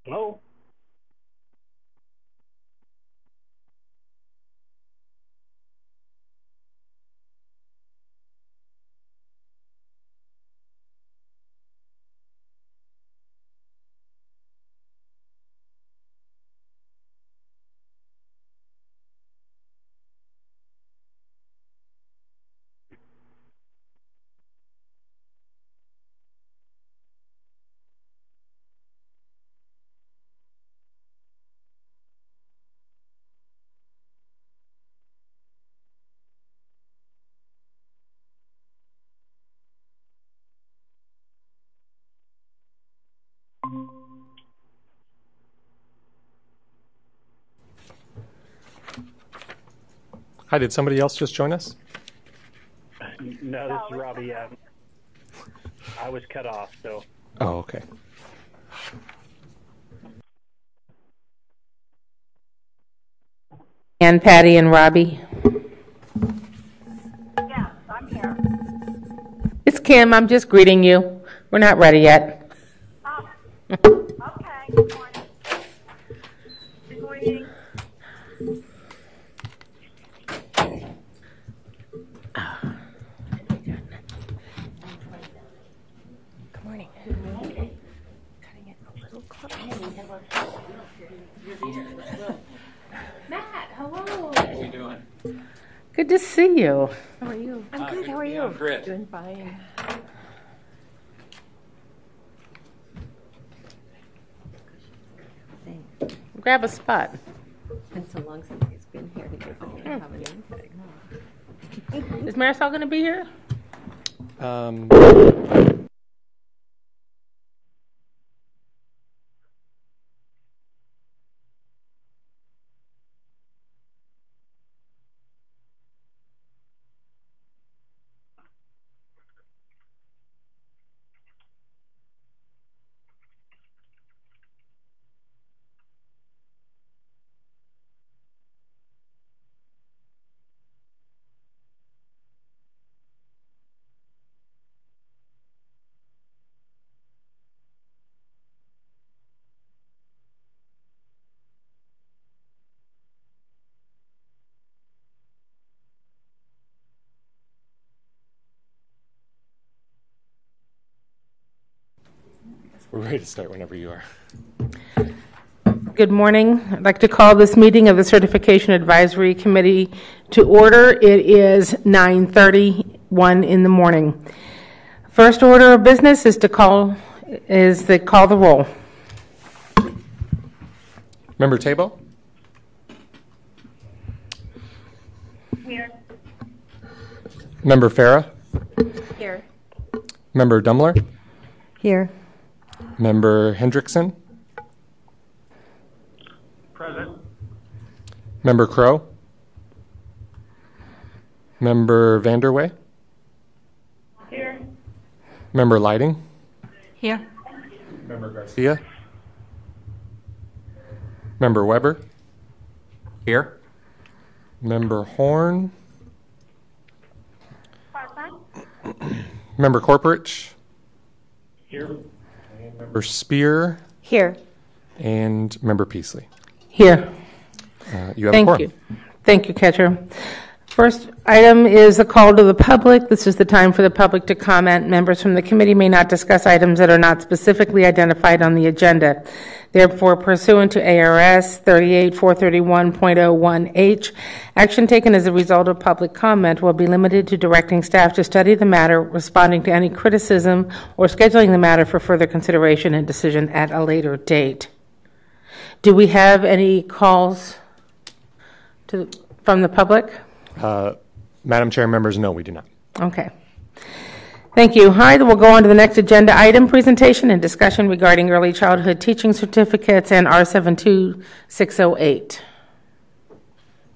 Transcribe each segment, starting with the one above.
Hello? Hi, did somebody else just join us? No, this is Robbie. I was cut off, so. Oh, okay. And Patty and Robbie. Yes, I'm here. It's Kim. I'm just greeting you. We're not ready yet. Oh, okay. Good morning. Good morning. Good morning. Cutting it a little close. Matt, hello. How you doing? Good to see you. How are you? I'm good. How are you? I'm great. Doing fine. Grab a spot. Been so long since he's been here. He doesn't even have anything. Is Marisol going to be here? We're ready to start whenever you are. Good morning. I'd like to call this meeting of the Certification Advisory Committee to order. It is 9:31 in the morning. First order of business is to call the roll. Member Tabo? Here. Member Farah? Here. Member Dumler? Here. Member Hendrickson? Present. Member Crow? Member Vanderway? Here. Member Lighting? Here. Member Garcia? Member Weber? Here. Member Horn? Member Corporich? Here. And Member Spear? Here. And Member Peasley. Here. You have a Thank quorum. you. Thank you, Catcher. First item is a call to the public. This is the time for the public to comment. Members from the committee may not discuss items that are not specifically identified on the agenda. Therefore, pursuant to ARS 38431.01H, action taken as a result of public comment will be limited to directing staff to study the matter, responding to any criticism, or scheduling the matter for further consideration and decision at a later date. Do we have any calls from the public? Madam Chair, members, no, we do not. Okay. Thank you. All right, we'll go on to the next agenda item, presentation and discussion regarding early childhood teaching certificates and R72608.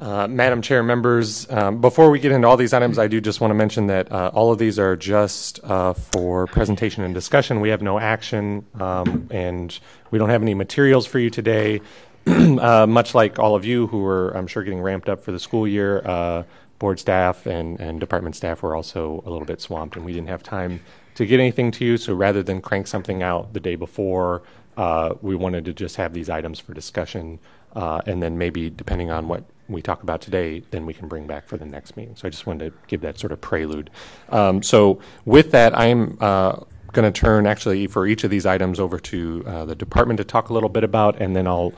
Madam Chair, members, before we get into all these items, I do just want to mention that all of these are just for presentation and discussion. We have no action, and we don't have any materials for you today. Much like all of you who are, I'm sure, getting ramped up for the school year, board staff and department staff were also a little bit swamped, and we didn't have time to get anything to you. So rather than crank something out the day before, we wanted to just have these items for discussion, and then maybe depending on what we talk about today, then we can bring back for the next meeting. So I just wanted to give that sort of prelude. So with that, I'm going to turn actually for each of these items over to the department to talk a little bit about, and then I'll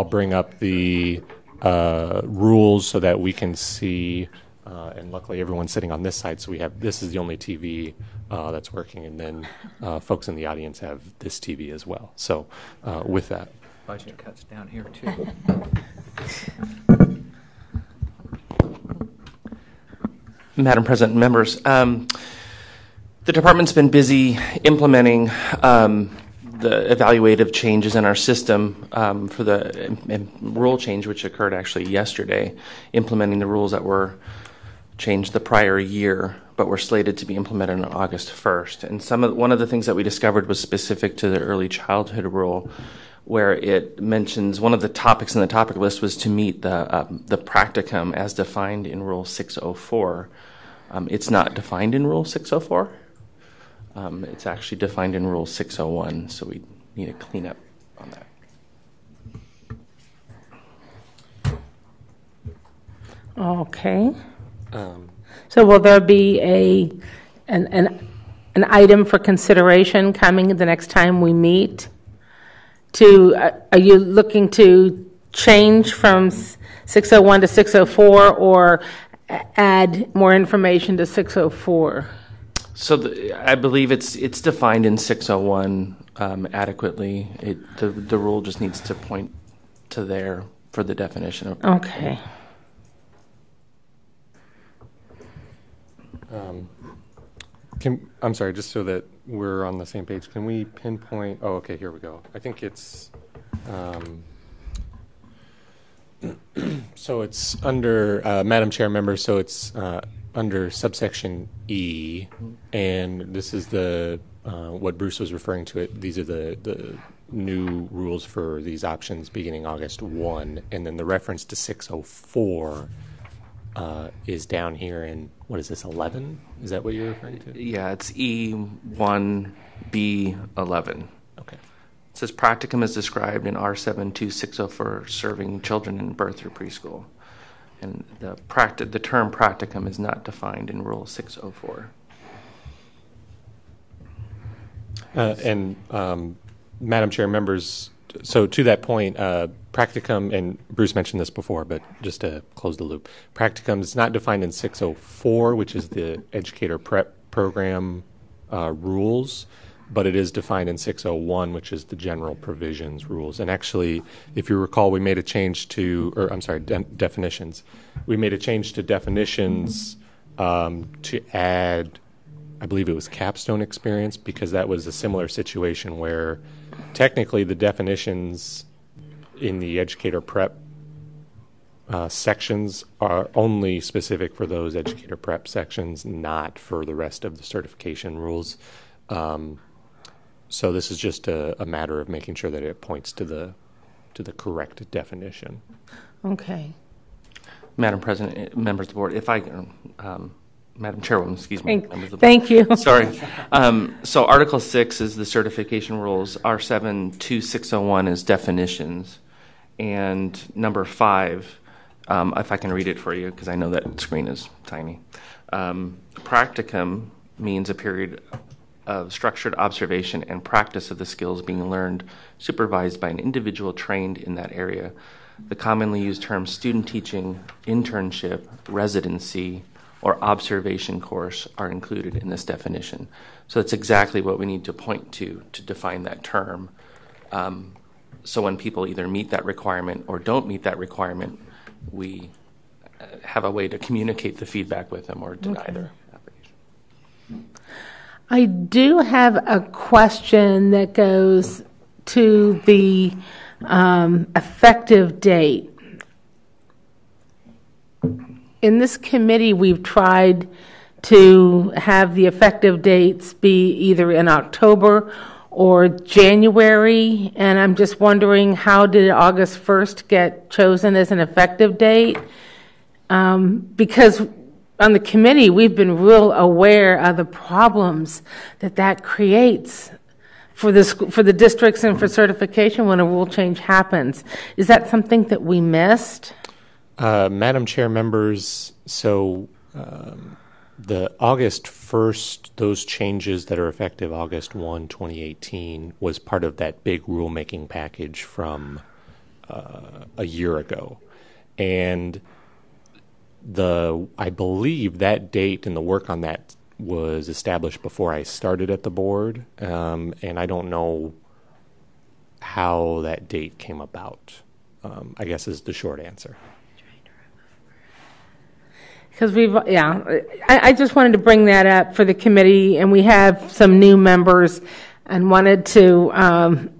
bring up the rules so that we can see. And luckily, everyone's sitting on this side, so this is the only TV that's working, and then folks in the audience have this TV as well. So with that. Budget cuts down here, too. Madam President, members, the department's been busy implementing the evaluative changes in our system for the rule change, which occurred actually yesterday, implementing the rules that were changed the prior year, but were slated to be implemented on August 1st. And one of the things that we discovered was specific to the early childhood rule, where it mentions one of the topics in the topic list was to meet the practicum as defined in Rule 604. It's not defined in Rule 604. It's actually defined in Rule 601, so we need a cleanup on that. Okay. So will there be an item for consideration coming the next time we meet? Are you looking to change from 601 to 604 or add more information to 604? So I believe it's defined in 601 adequately. The rule just needs to point to there for the definition of. Okay. I'm sorry, just so that we're on the same page, can we pinpoint, oh, okay, here we go. I think it's, so it's under, Madam Chair Member, so it's under subsection E, and this is what Bruce was referring to. These are the new rules for these options beginning August 1, and then the reference to 604 is down here in, what is this, 11? Is that what you're referring to? Yeah, it's E1B11. Okay. It says practicum is described in R72604 for serving children in birth through preschool. And the term practicum is not defined in Rule 604. Madam Chair, members, so to that point, practicum, and Bruce mentioned this before, but just to close the loop, practicum is not defined in 604, which is the educator prep program rules, but it is defined in 601, which is the general provisions rules. And actually, if you recall, we made a change to, definitions. We made a change to definitions to add, I believe it was capstone experience, because that was a similar situation where technically the definitions in the educator prep sections are only specific for those educator prep sections, not for the rest of the certification rules. So this is just a matter of making sure that it points to the correct definition. Okay. Madam President, members of the board, if I Madam Chairwoman, excuse me. Thank you. Sorry. So Article 6 is the certification rules. R72601 is definitions. And number 5, if I can read it for you, because I know that screen is tiny. Practicum means a period of structured observation and practice of the skills being learned, supervised by an individual trained in that area. The commonly used terms student teaching, internship, residency, or observation course are included in this definition. So that's exactly what we need to point to define that term. So when people either meet that requirement or don't meet that requirement, we have a way to communicate the feedback with them or deny their application. I do have a question that goes to the effective date. In this committee, we've tried to have the effective dates be either in October or January, and I'm just wondering, how did August 1st get chosen as an effective date? Because on the committee, we've been real aware of the problems that creates for the districts and for certification when a rule change happens. Is that something that we missed? Madam Chair, members, so the August 1st, those changes that are effective August 1, 2018, was part of that big rulemaking package from a year ago. And I believe that date and the work on that was established before I started at the board, and I don't know how that date came about, I guess is the short answer. Because I just wanted to bring that up for the committee, and we have some new members, and wanted to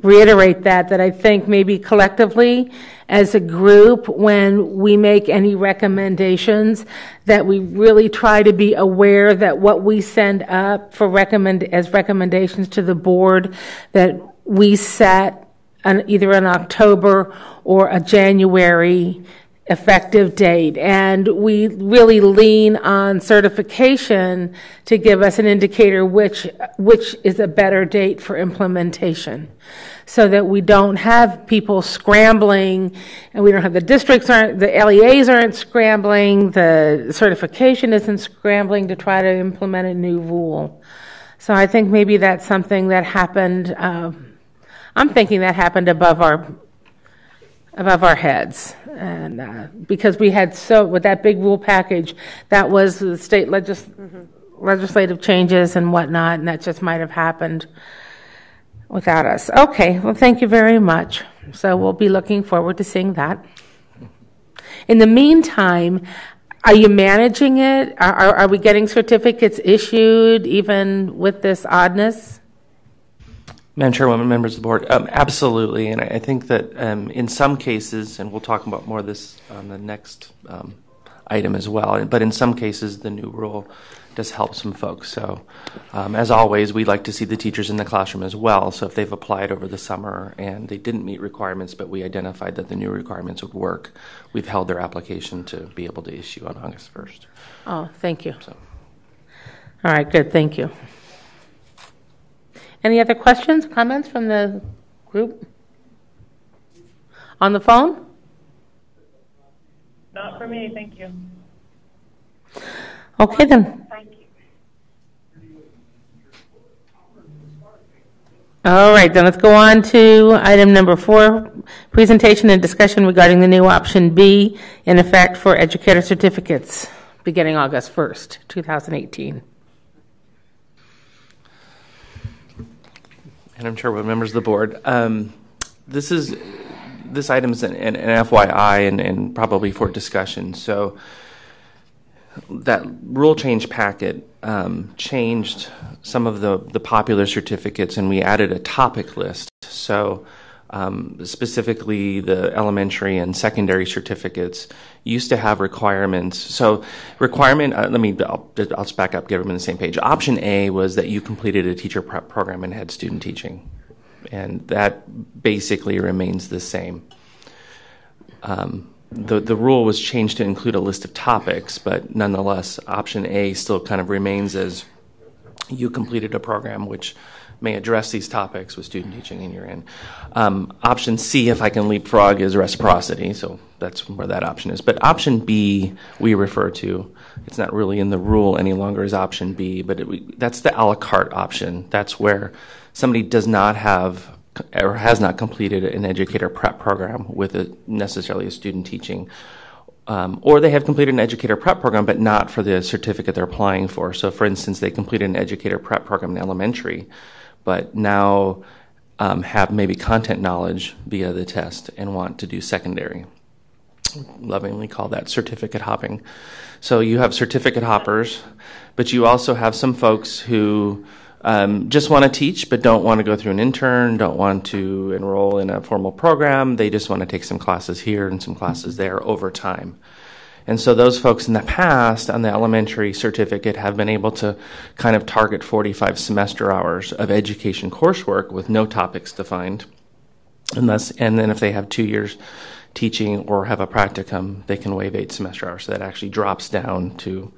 reiterate that I think maybe collectively as a group, when we make any recommendations, that we really try to be aware that what we send up for as recommendations to the board, that we set either an October or a January effective date, and we really lean on certification to give us an indicator which is a better date for implementation, so that we don't have people scrambling, and we don't have the LEAs aren't scrambling, the certification isn't scrambling to try to implement a new rule. So I think maybe that's something that happened. I'm thinking that happened above our heads, and because we had with that big rule package, that was the state legislative changes and whatnot, and that just might have happened without us. Okay, well, thank you very much. So we'll be looking forward to seeing that. In the meantime, are you managing it? Are we getting certificates issued even with this oddness? Madam Chairwoman, members of the board, absolutely. And I think that in some cases, and we'll talk about more of this on the next item as well, but in some cases the new rule does help some folks. So as always, we like to see the teachers in the classroom as well. So if they've applied over the summer and they didn't meet requirements, but we identified that the new requirements would work, we've held their application to be able to issue on August 1st. Oh, thank you. So. All right, good, thank you. Any other questions, comments from the group? On the phone? Not for me, thank you. Okay then. Thank you. All right, then let's go on to item number 4, presentation and discussion regarding the new option B in effect for educator certificates beginning August 1st, 2018. Madam Chairwoman, members of the board, this item is an FYI and probably for discussion. So that rule change packet changed some of the popular certificates, and we added a topic list. So specifically the elementary and secondary certificates used to have requirements. So requirement, I'll just back up, get everyone on the same page. Option A was that you completed a teacher prep program and had student teaching. And that basically remains the same. The rule was changed to include a list of topics, but nonetheless, option A still kind of remains as you completed a program which may address these topics with student teaching and you're in. Option C, if I can leapfrog, is reciprocity, so that's where that option is. But option B, we refer to, it's not really in the rule any longer as option B, but that's the a la carte option. That's where somebody does not have or has not completed an educator prep program with necessarily a student teaching. Or they have completed an educator prep program, but not for the certificate they're applying for. So, for instance, they completed an educator prep program in elementary, but now have maybe content knowledge via the test and want to do secondary. Lovingly call that certificate hopping. So you have certificate hoppers, but you also have some folks who just want to teach but don't want to go through an intern, don't want to enroll in a formal program. They just want to take some classes here and some classes there over time. And so those folks in the past on the elementary certificate have been able to kind of target 45 semester hours of education coursework with no topics defined. And then if they have 2 years teaching or have a practicum, they can waive 8 semester hours. So that actually drops down to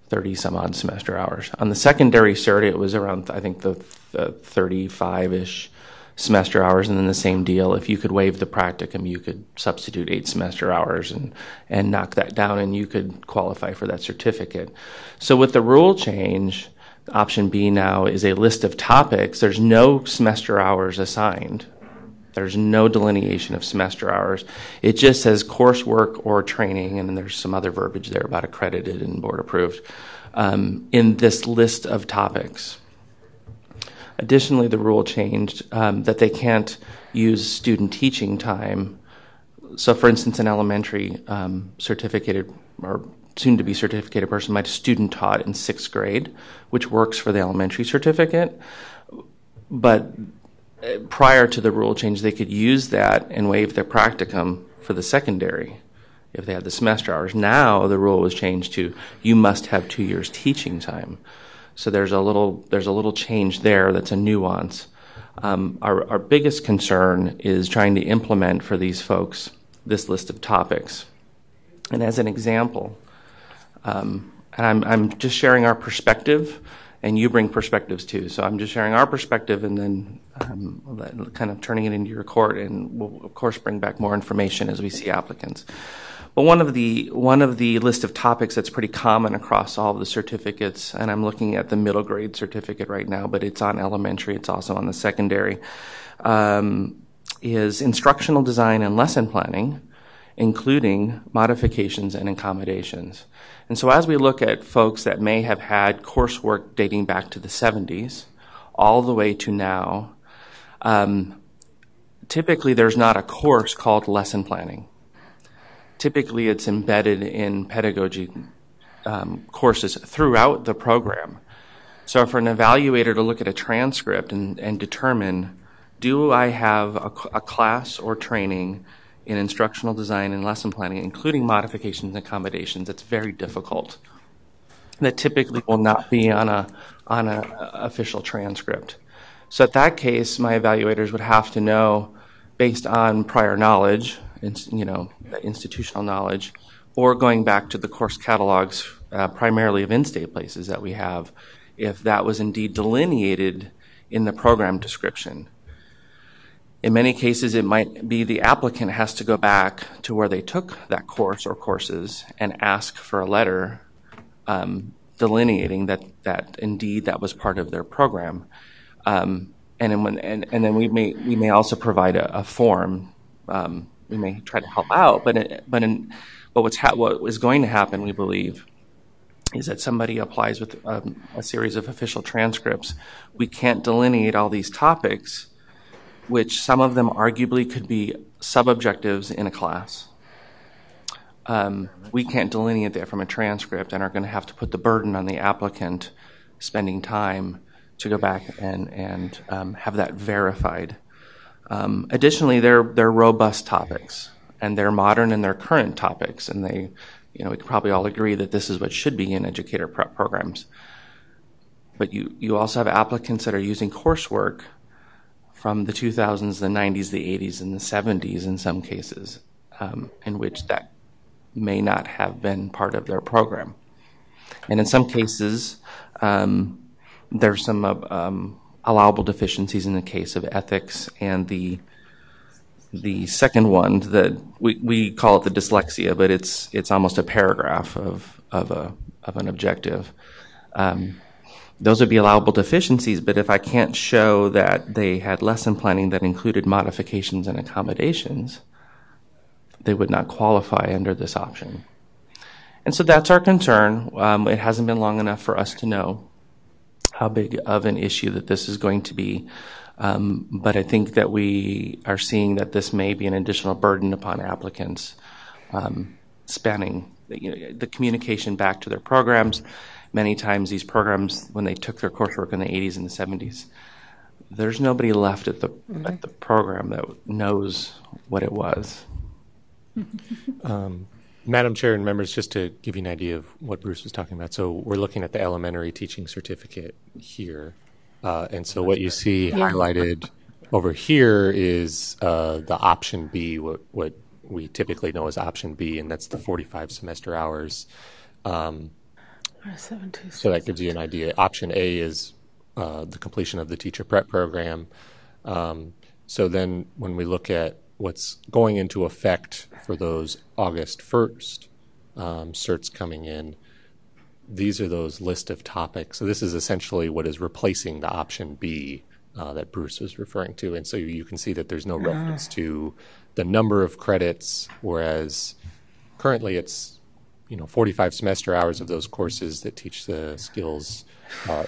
30 some odd semester hours. On the secondary cert, it was around, I think, the 35-ish semester hours, and then the same deal. If you could waive the practicum, you could substitute 8 semester hours and knock that down, and you could qualify for that certificate. So with the rule change, option B now is a list of topics. There's no semester hours assigned. There's no delineation of semester hours. It just says coursework or training, and then there's some other verbiage there about accredited and board approved in this list of topics. Additionally, the rule changed that they can't use student teaching time. So, for instance, an elementary certificated or soon-to-be certificated person might have student taught in 6th grade, which works for the elementary certificate. But prior to the rule change, they could use that and waive their practicum for the secondary if they had the semester hours. Now the rule was changed to you must have 2 years teaching time. So there's a little change there that's a nuance. Our biggest concern is trying to implement for these folks this list of topics. And as an example, and I'm just sharing our perspective, and you bring perspectives too. So I'm just sharing our perspective and then kind of turning it into your court, and we'll, of course, bring back more information as we see applicants. But one of the list of topics that's pretty common across all of the certificates, and I'm looking at the middle grade certificate right now, but it's on elementary, it's also on the secondary, is instructional design and lesson planning, including modifications and accommodations. And so as we look at folks that may have had coursework dating back to the 70s, all the way to now, typically there's not a course called lesson planning. Typically, it's embedded in pedagogy courses throughout the program. So for an evaluator to look at a transcript and determine, do I have a class or training in instructional design and lesson planning, including modifications and accommodations, it's very difficult. That typically will not be on a official transcript. So at that case, my evaluators would have to know, based on prior knowledge, institutional knowledge, or going back to the course catalogs, primarily of in-state places that we have, if that was indeed delineated in the program description. In many cases, it might be the applicant has to go back to where they took that course or courses and ask for a letter delineating that indeed that was part of their program. And then we may also provide a form. We may try to help out, but what is going to happen, we believe, is that somebody applies with a series of official transcripts. We can't delineate all these topics, which some of them arguably could be sub-objectives in a class. We can't delineate that from a transcript and are going to have to put the burden on the applicant spending time to go back and have that verified. Additionally, they're robust topics, and they're modern and they're current topics, and we could probably all agree that this is what should be in educator prep programs. But you also have applicants that are using coursework from the 2000s, the 90s, the 80s, and the 70s in some cases, in which that may not have been part of their program. And in some cases, there's some allowable deficiencies in the case of ethics, and the second one that we call it the dyslexia, but it's almost a paragraph of an objective. Those would be allowable deficiencies, but if I can't show that they had lesson planning that included modifications and accommodations, they would not qualify under this option. And so that's our concern. It hasn't been long enough for us to know how big of an issue that this is going to be. But I think that we are seeing that this may be an additional burden upon applicants, spanning the communication back to their programs. Many times these programs, when they took their coursework in the 80s and the 70s, there's nobody left at the program that knows what it was. Madam Chair and members, just to give you an idea of what Bruce was talking about, so we're looking at the elementary teaching certificate here. And so what you see highlighted over here is the option B, what we typically know as option B, and that's the 45 semester hours. So that gives you an idea. Option A is the completion of the teacher prep program. So then when we look at what's going into effect for those August 1st certs coming in, these are those list of topics. So this is essentially what is replacing the option B that Bruce was referring to. And so you can see that there's no reference to the number of credits, whereas currently it's 45 semester hours of those courses that teach the skills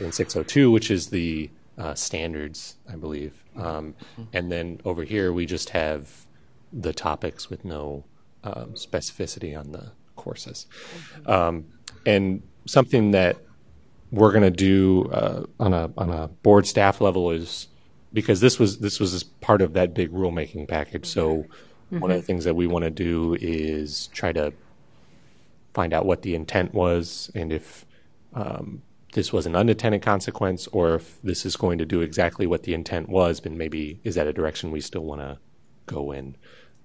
in 602, which is the standards, I believe. And then over here we just have the topics with no specificity on the courses. And something that we're going to do on a board staff level is, because this was as part of that big rulemaking package. So one of the things that we want to do is try to find out what the intent was, and if this was an unintended consequence, or if this is going to do exactly what the intent was, but maybe is that a direction we still want to go in,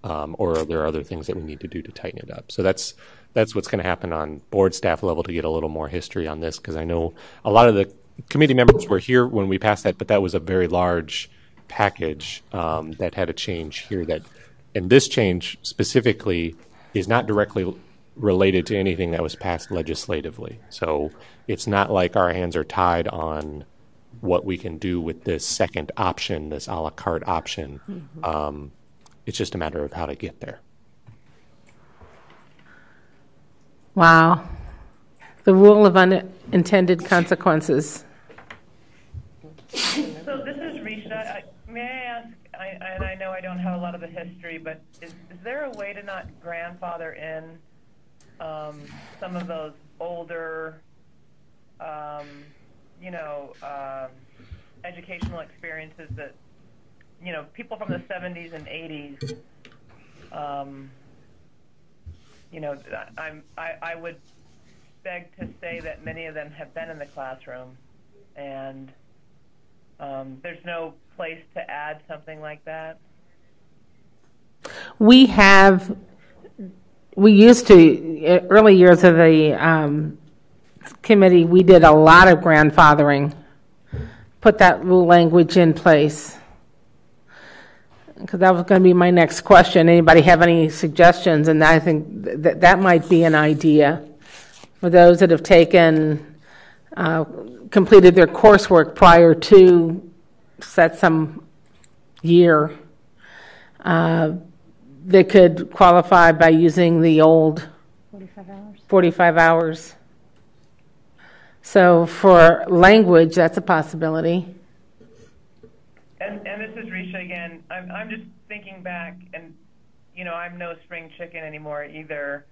or are there other things that we need to do to tighten it up? So that's what's going to happen on board staff level, to get a little more history on this, because I know a lot of the committee members were here when we passed that, but that was a very large package that had a change here. And this change specifically is not directly related to anything that was passed legislatively. So it's not like our hands are tied on what we can do with this second option, this a la carte option. It's just a matter of how to get there. Wow. The rule of unintended consequences. So this is Risha. May I ask, and I know I don't have a lot of the history, but is there a way to not grandfather in some of those older, educational experiences that, people from the 70s and 80s, I would beg to say that many of them have been in the classroom, and there's no place to add something like that? We used to, early years of the committee, we did a lot of grandfathering, put that rule language in place. Because that was going to be my next question. Anybody have any suggestions? And I think that might be an idea for those that have completed their coursework prior to set some year. They could qualify by using the old 45 hours. So for language, that's a possibility. And this is Risha again. I'm just thinking back, and I'm no spring chicken anymore either.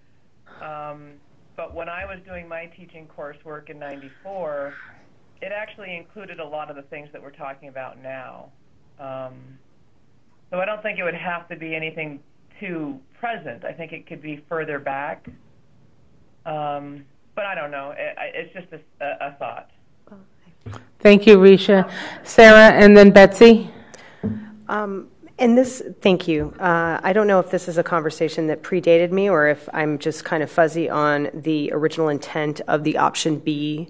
But when I was doing my teaching coursework in '94, it actually included a lot of the things that we're talking about now. So I don't think it would have to be anything too present. I think it could be further back. But I don't know. It's just a thought. Thank you, Risha. Sarah, and then Betsy. Thank you. I don't know if this is a conversation that predated me or if I'm just kind of fuzzy on the original intent of the option B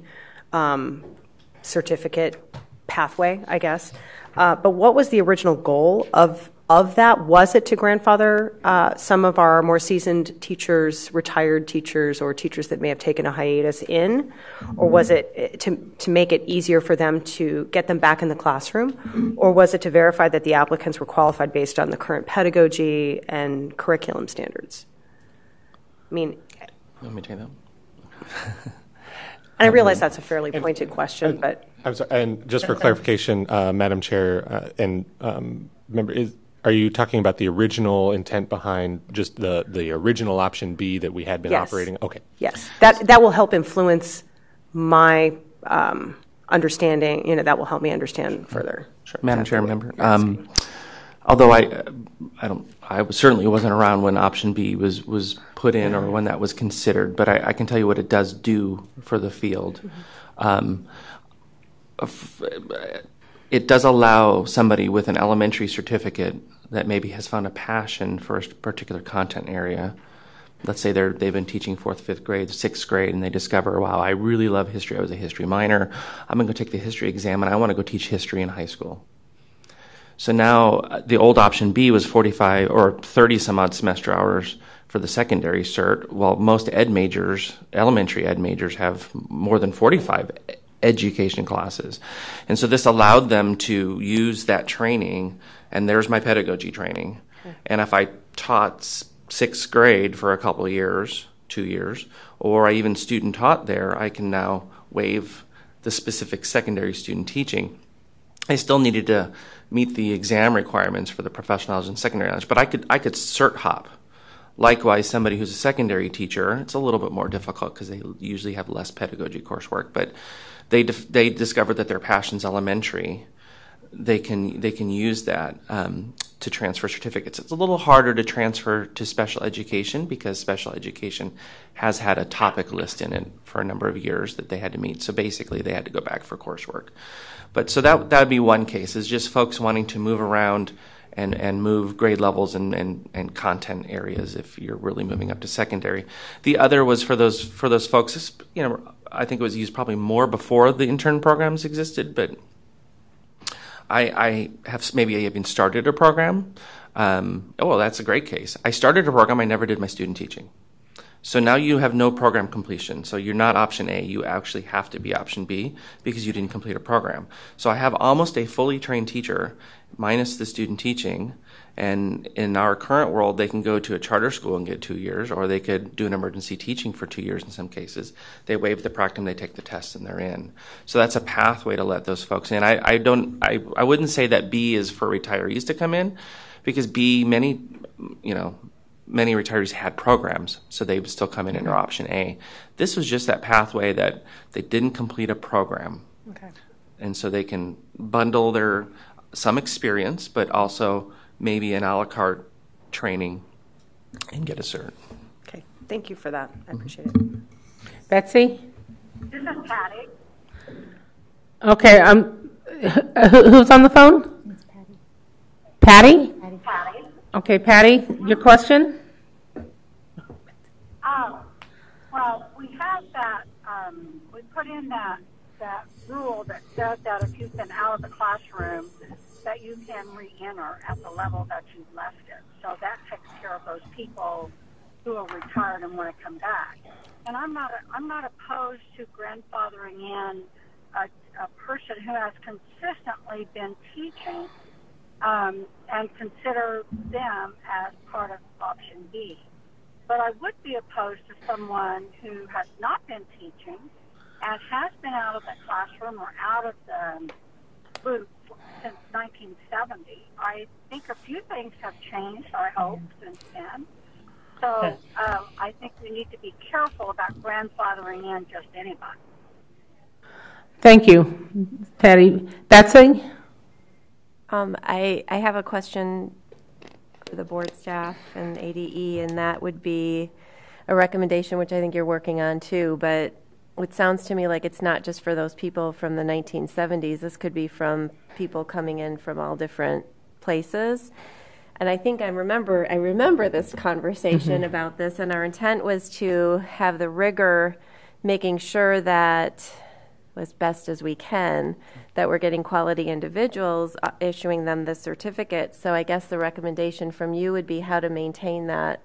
certificate pathway, I guess. But what was the original goal of that? Was it to grandfather some of our more seasoned teachers, retired teachers, or teachers that may have taken a hiatus in? Or was it to make it easier for them to get them back in the classroom? Or was it to verify that the applicants were qualified based on the current pedagogy and curriculum standards? I mean, let me take that. And I realize that's a fairly pointed question, but... I'm sorry, and just for clarification, Madam Chair, member, are you talking about the original intent behind just the original option B that we had been operating? Okay. Yes, that will help influence my understanding. That will help me understand further. Sure. Madam Chair, member. Although I certainly wasn't around when option B was put in or when that was considered, but I can tell you what it does do for the field. It does allow somebody with an elementary certificate that maybe has found a passion for a particular content area let's say they've been teaching 4th, 5th grade, 6th grade, and they discover, wow, I really love history. I was a history minor. I'm going to go take the history exam, and I want to go teach history in high school. So now the old option B was 45 or 30 some odd semester hours for the secondary cert. Well, most ed majors, elementary ed majors, have more than 45 education classes. And so this allowed them to use that training, and there's my pedagogy training. And if I taught 6th grade for a couple of years, 2 years, or I even student taught there, I can now waive the specific secondary student teaching. I still needed to meet the exam requirements for the professional knowledge and secondary knowledge, but I could cert hop. Likewise, somebody who's a secondary teacher, it's a little bit more difficult because they usually have less pedagogy coursework, but they discovered that their passion's elementary. They can use that to transfer certificates. It's a little harder to transfer to special education because special education has had a topic list in it for a number of years that they had to meet. So basically, they had to go back for coursework. But so that would be one case, is just folks wanting to move around and move grade levels and content areas if you're really moving up to secondary. The other was for those folks, I think it was used probably more before the intern programs existed, but I have maybe even started a program. That's a great case. I started a program, I never did my student teaching. So now you have no program completion. So you're not option A, you actually have to be option B because you didn't complete a program. So I have almost a fully trained teacher minus the student teaching. And in our current world, they can go to a charter school and get 2 years, or they could do an emergency teaching for 2 years in some cases. They waive the practicum, they take the test, and they're in. So that's a pathway to let those folks in. I wouldn't say that B is for retirees to come in, because B, many retirees had programs, so they would still come in under option A. This was just that pathway that they didn't complete a program. Okay. And so they can bundle some experience, but also maybe an a la carte training and get a cert. Okay, thank you for that. I appreciate it. Betsy? This is Patty. Okay, who's on the phone? Patty? Patty. Okay, Patty, your question? Well, we have that, we put in that rule that says that if you've been out of the classroom, that you can re-enter at the level that you left it. So that takes care of those people who are retired and want to come back. And I'm not opposed to grandfathering in a person who has consistently been teaching and consider them as part of option B. But I would be opposed to someone who has not been teaching and has been out of the classroom or out of the loop since 1970. I think a few things have changed, I hope, since then. So I think we need to be careful about grandfathering in just anybody. Thank you, Patty. Betsy? I have a question for the board staff and ADE, and that would be a recommendation, which I think you're working on too, but it sounds to me like it's not just for those people from the 1970s. This could be from people coming in from all different places. And I think I remember this conversation about this, and our intent was to have the rigor making sure that, as best as we can, that we're getting quality individuals, issuing them the certificate. So I guess the recommendation from you would be how to maintain that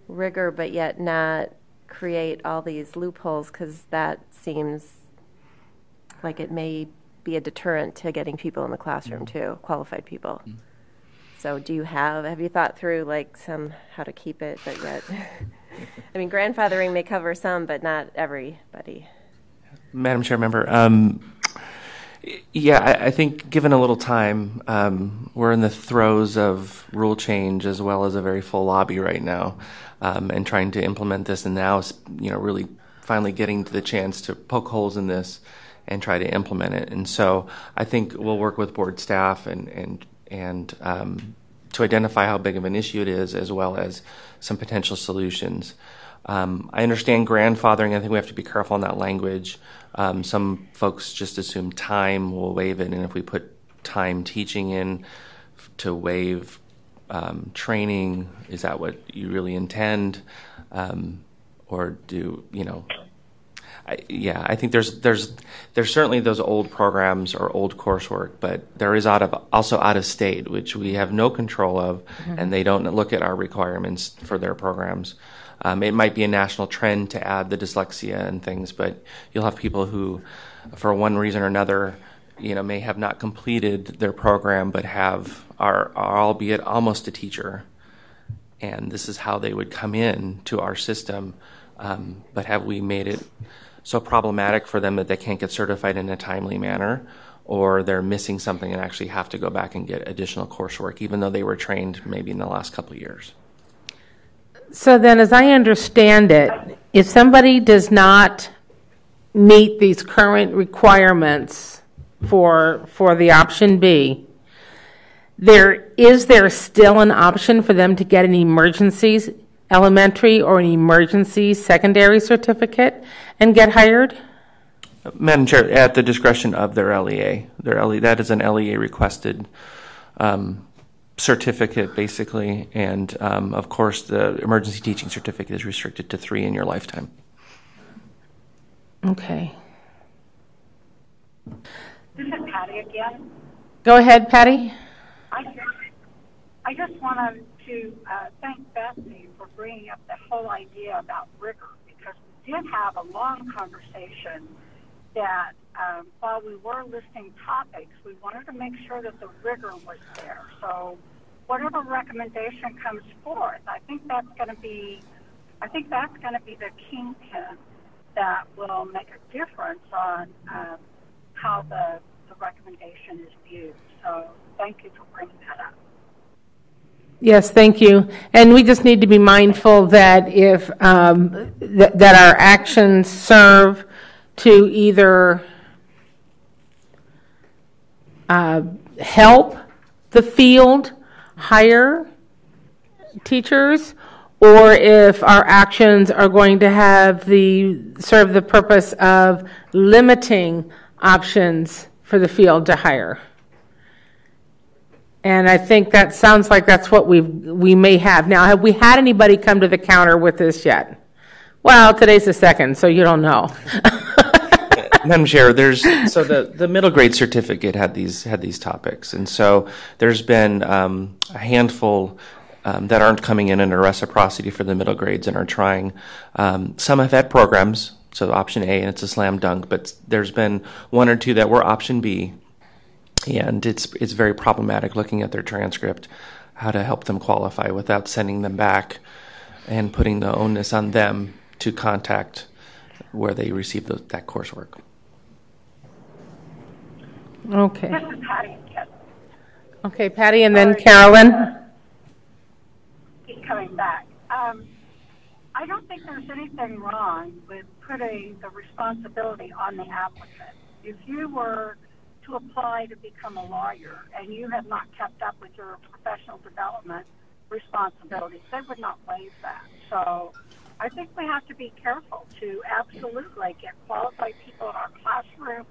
rigor, but yet not create all these loopholes, because that seems like it may be a deterrent to getting people in the classroom too, qualified people. So have you thought through how to keep it, but yet, I mean, grandfathering may cover some, but not everybody. Madam Chair Member, I think given a little time, we're in the throes of rule change as well as a very full lobby right now, and trying to implement this, and now really finally getting to the chance to poke holes in this and try to implement it. And so I think we'll work with board staff and to identify how big of an issue it is, as well as some potential solutions. I understand grandfathering. I think we have to be careful on that language. Some folks just assume time will waive it, and if we put time teaching in to waive training? Is that what you really intend? Or do, I think there's certainly those old programs or old coursework, but there is also out of state, which we have no control of, and they don't look at our requirements for their programs. It might be a national trend to add the dyslexia and things, but you'll have people who, for one reason or another, may have not completed their program, but are albeit almost a teacher, and this is how they would come in to our system. But have we made it so problematic for them that they can't get certified in a timely manner, or they're missing something and actually have to go back and get additional coursework, even though they were trained maybe in the last couple of years? So then, as I understand it, if somebody does not meet these current requirements for the option B, is there still an option for them to get an emergency elementary or an emergency secondary certificate and get hired? Madam Chair, at the discretion of their LEA. That is an LEA requested certificate, basically, and of course the emergency teaching certificate is restricted to 3 in your lifetime. Okay. This is Patty again. Go ahead, Patty. I just wanted to thank Bethany for bringing up the whole idea about rigor, because we did have a long conversation that while we were listing topics, we wanted to make sure that the rigor was there. So whatever recommendation comes forth, I think that's going to be the kingpin that will make a difference on how the recommendation is viewed. So thank you for bringing that up. Yes, thank you. And we just need to be mindful that if that our actions serve to either help the field hire teachers, or if our actions are going to serve the purpose of limiting options for the field to hire. And I think that sounds like that's what we may have. Now, have we had anybody come to the counter with this yet? Well, today's the 2nd, so you don't know. Madam Chair, the middle grade certificate had these topics, and so there's been a handful that aren't coming in under reciprocity for the middle grades and are trying. Some have had programs, so option A, and it's a slam dunk, but there's been 1 or 2 that were option B. And it's very problematic looking at their transcript, how to help them qualify without sending them back and putting the onus on them to contact where they receive that coursework. Okay. This is Patty. Okay, Patty, and then Carolyn. Keep coming back. I don't think there's anything wrong with putting the responsibility on the applicant. If you were to apply to become a lawyer and you have not kept up with your professional development responsibilities, they would not waive that. So I think we have to be careful to absolutely get qualified people in our classroom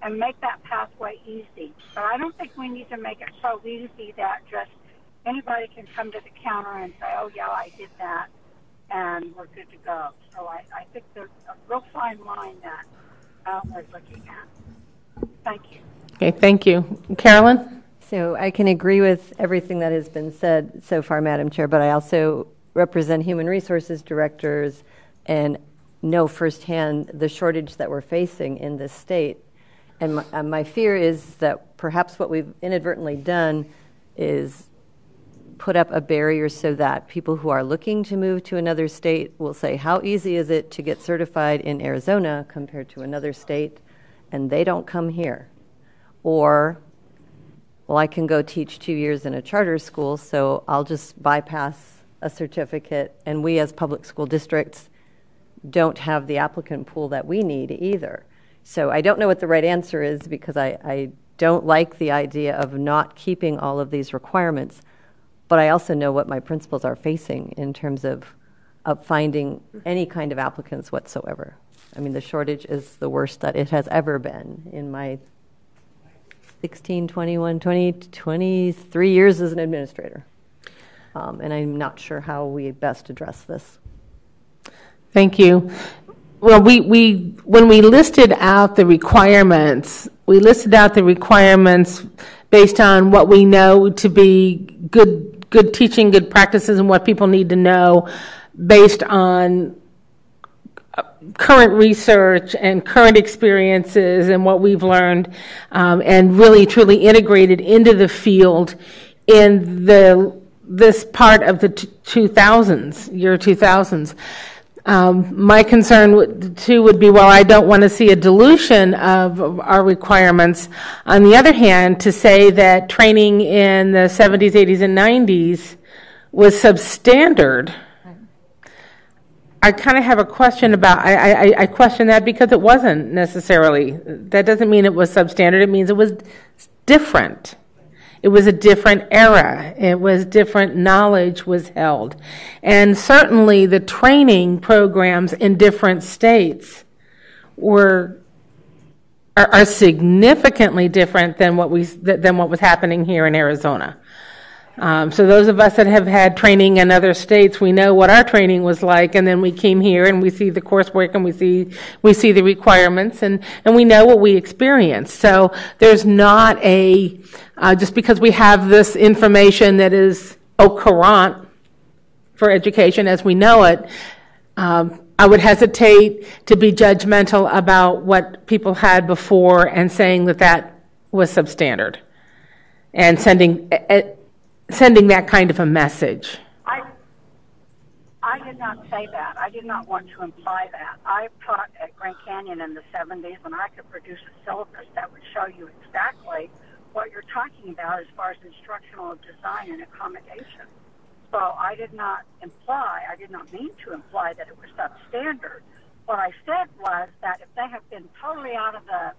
and make that pathway easy. But I don't think we need to make it so easy that just anybody can come to the counter and say, oh, yeah, I did that, and we're good to go. So I think there's a real fine line that we're looking at. Thank you. Okay, thank you. Carolyn? So I can agree with everything that has been said so far, Madam Chair, but I also represent human resources directors and know firsthand the shortage that we're facing in this state. And my fear is that perhaps what we've inadvertently done is put up a barrier so that people who are looking to move to another state will say, how easy is it to get certified in Arizona compared to another state, and they don't come here. Or, well, I can go teach 2 years in a charter school, so I'll just bypass a certificate, and we as public school districts don't have the applicant pool that we need either. So I don't know what the right answer is, because I don't like the idea of not keeping all of these requirements, but I also know what my principals are facing in terms of finding any kind of applicants whatsoever. I mean, the shortage is the worst that it has ever been in my 16, 21, 20, 23 years as an administrator. And I'm not sure how we best address this. Thank you. Well, we when we listed out the requirements, based on what we know to be good teaching, good practices, and what people need to know based on current research and current experiences and what we've learned, and really truly integrated into the field in this part of the 2000s, year 2000s. My concern would be, well, I don't want to see a dilution of our requirements. On the other hand, to say that training in the 70s, 80s, and 90s was substandard, I kind of have a question about, I question that because it wasn't necessarily. That doesn't mean it was substandard. It means it was different. It was a different era. It was different knowledge was held. And certainly the training programs in different states are significantly different than what was happening here in Arizona. So those of us that have had training in other states, we know what our training was like, and then we came here and we see the coursework and we see the requirements, and we know what we experienced. So there's not just because we have this information that is au courant for education as we know it, I would hesitate to be judgmental about what people had before and saying that was substandard and sending that kind of a message. I did not say that. I did not want to imply that. I taught at Grand Canyon in the 70s, and I could produce a syllabus that would show you exactly what you're talking about as far as instructional design and accommodation. So I did not mean to imply that it was substandard. What I said was that if they have been totally out of the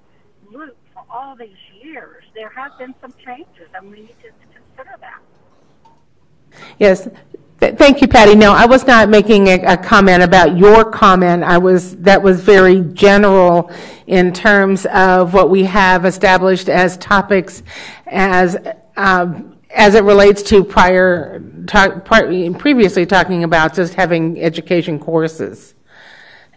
loop for all these years, there have been some changes, and we need to consider that. Yes. Thank you, Patty. No, I was not making a comment about your comment. That was very general in terms of what we have established as topics as it relates to previously talking about just having education courses.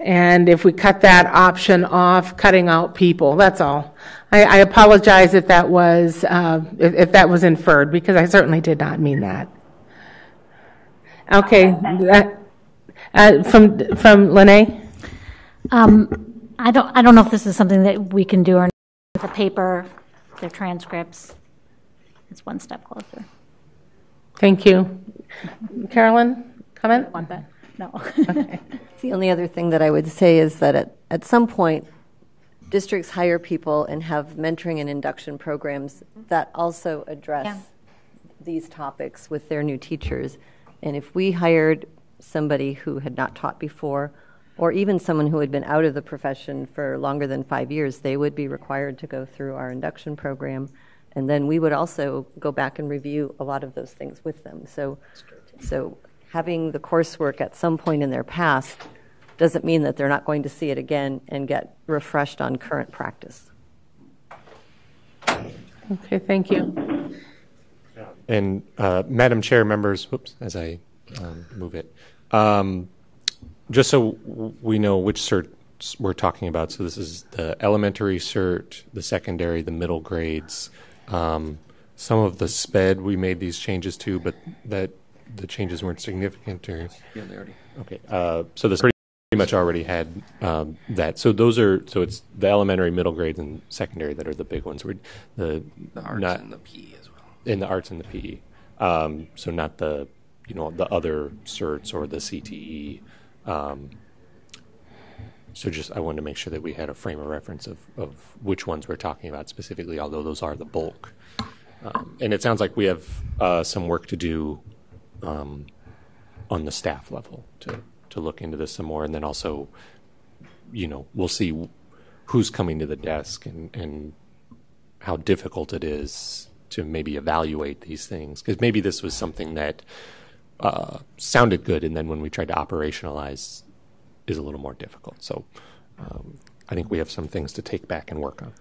And if we cut that option off, cutting out people, that's all. I apologize if that was inferred, because I certainly did not mean that. Okay, from Lene. I don't know if this is something that we can do or not. With a paper, their transcripts. It's one step closer. Thank you, Carolyn. Comment? Want that? No. Okay. The only other thing that I would say is that at some point, districts hire people and have mentoring and induction programs that also address these topics with their new teachers. And if we hired somebody who had not taught before, or even someone who had been out of the profession for longer than 5 years, they would be required to go through our induction program. And then we would also go back and review a lot of those things with them. So having the coursework at some point in their past doesn't mean that they're not going to see it again and get refreshed on current practice. Okay, thank you. And Madam Chair, members, as I move it, just so we know which certs we're talking about. So this is the elementary cert, the secondary, the middle grades. Some of the SPED we made these changes to, but that the changes weren't significant. Or Yeah, they already. Okay, so this pretty much already had that. So it's the elementary, middle grades, and secondary that are the big ones. The arts and the PE as well. In the arts and the PE. So not the other certs or the CTE. So just I wanted to make sure that we had a frame of reference of which ones we're talking about specifically, although those are the bulk. And it sounds like we have some work to do on the staff level to look into this some more, and then also, we'll see who's coming to the desk and how difficult it is to maybe evaluate these things, because maybe this was something that sounded good, and then when we tried to operationalize is a little more difficult. So I think we have some things to take back and work on.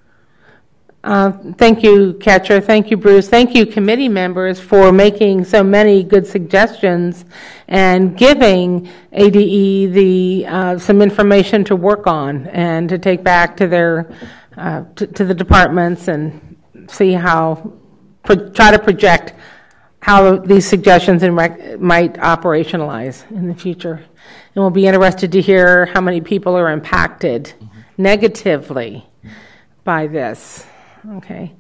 Thank you, Ketcher. Thank you, Bruce. Thank you, committee members, for making so many good suggestions and giving ADE some information to work on and to take back to their to the departments and see how try to project how these suggestions might operationalize in the future. And we'll be interested to hear how many people are impacted negatively by this. Okay.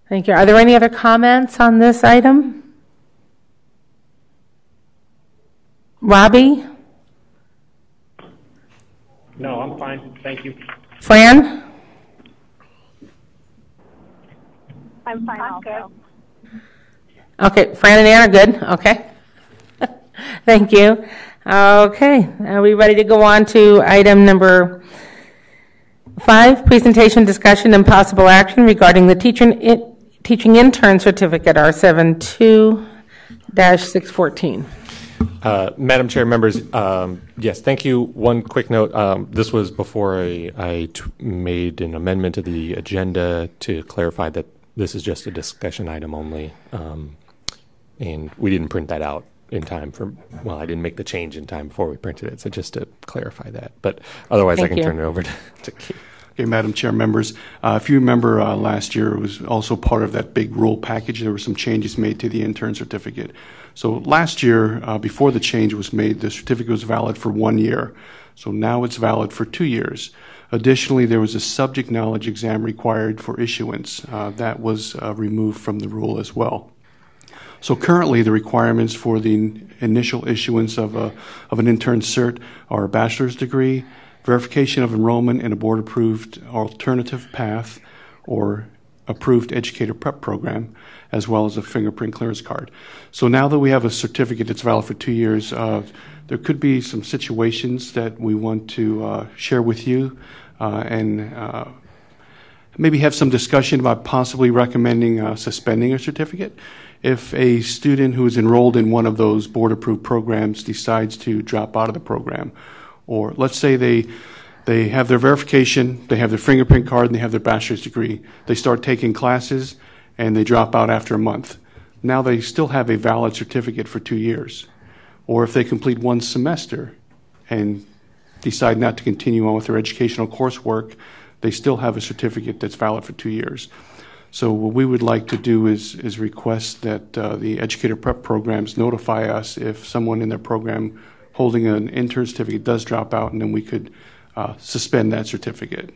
Thank you. Are there any other comments on this item? Robbie? No, I'm fine. Thank you. Fran? I'm fine also. Okay, Fran and Ann are good. Okay. Thank you. Okay, are we ready to go on to item number 5, presentation, discussion, and possible action regarding the teaching intern certificate, R72-614. Madam Chair, members, yes, thank you. One quick note. This was before I made an amendment to the agenda to clarify that this is just a discussion item only, and we didn't print that out in time I didn't make the change in time before we printed it, so just to clarify that. But otherwise, I can turn it over to Keith. Okay, Madam Chair, members, if you remember last year, it was also part of that big rule package. There were some changes made to the intern certificate. So last year, before the change was made, the certificate was valid for 1 year. So now it's valid for 2 years. Additionally, there was a subject knowledge exam required for issuance. That was removed from the rule as well. So currently, the requirements for the initial issuance of an intern cert are a bachelor's degree, verification of enrollment in a board-approved alternative path or approved educator prep program, as well as a fingerprint clearance card. So now that we have a certificate that's valid for 2 years, there could be some situations that we want to share with you and maybe have some discussion about possibly recommending suspending a certificate. If a student who is enrolled in one of those board-approved programs decides to drop out of the program, or let's say they have their verification, they have their fingerprint card, and they have their bachelor's degree. They start taking classes, and they drop out after a month. Now they still have a valid certificate for 2 years. Or if they complete one semester and decide not to continue on with their educational coursework, they still have a certificate that's valid for 2 years. So what we would like to do is request that the educator prep programs notify us if someone in their program holding an intern certificate does drop out, and then we could suspend that certificate.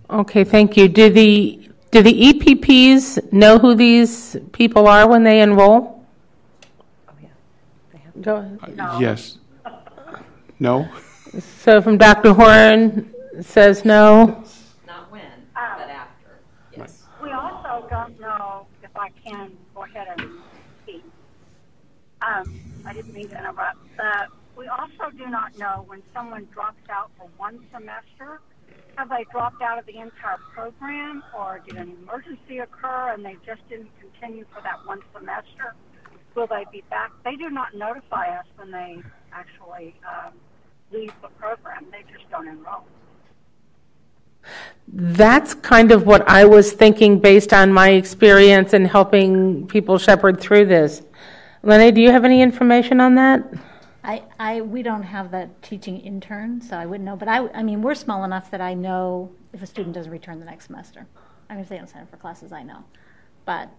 Okay, thank you. Do the EPPs know who these people are when they enroll? Oh, yeah. They have Go ahead. No. Yes. No? So from Dr. Horn says no. Not when, but after. Yes. We also don't know, if I can go ahead and speak. I didn't mean to interrupt. We also do not know when someone drops out for one semester, have they dropped out of the entire program, or did an emergency occur and they just didn't continue for that one semester? Will they be back? They do not notify us when they actually leave the program. They just don't enroll. That's kind of what I was thinking based on my experience in helping people shepherd through this. Lenny, do you have any information on that? We don't have that teaching intern, so I wouldn't know. But I mean, we're small enough that I know if a student doesn't return the next semester. I mean, if they don't sign up for classes, I know. But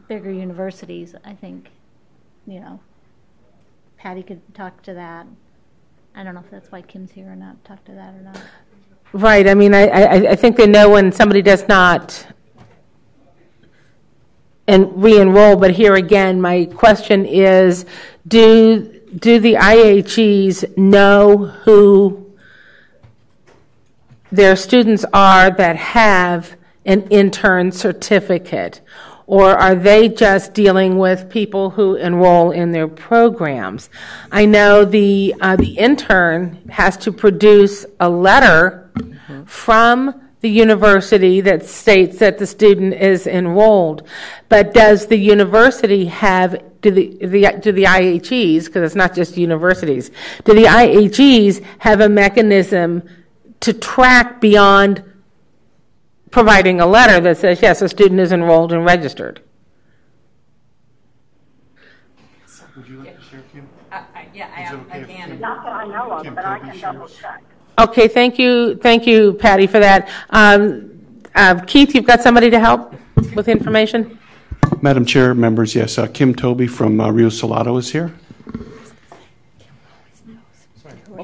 bigger universities, I think, Patty could talk to that. I don't know if that's why Kim's here or not, talk to that or not. Right. I mean, I think they know when somebody does not re-enroll, but here again, my question is, do the IHEs know who their students are that have an intern certificate? Or are they just dealing with people who enroll in their programs? I know the intern has to produce a letter from the university that states that the student is enrolled. But does the university have, do the IHEs, because it's not just universities, do the IHEs have a mechanism to track beyond providing a letter that says, yes, a student is enrolled and registered? Would you like to share, Kim? I can. Not that I know of, but I can double check. Okay, thank you, Patty, for that. Keith, you've got somebody to help with information? Madam Chair, members, yes, Kim Toby from Rio Salado is here.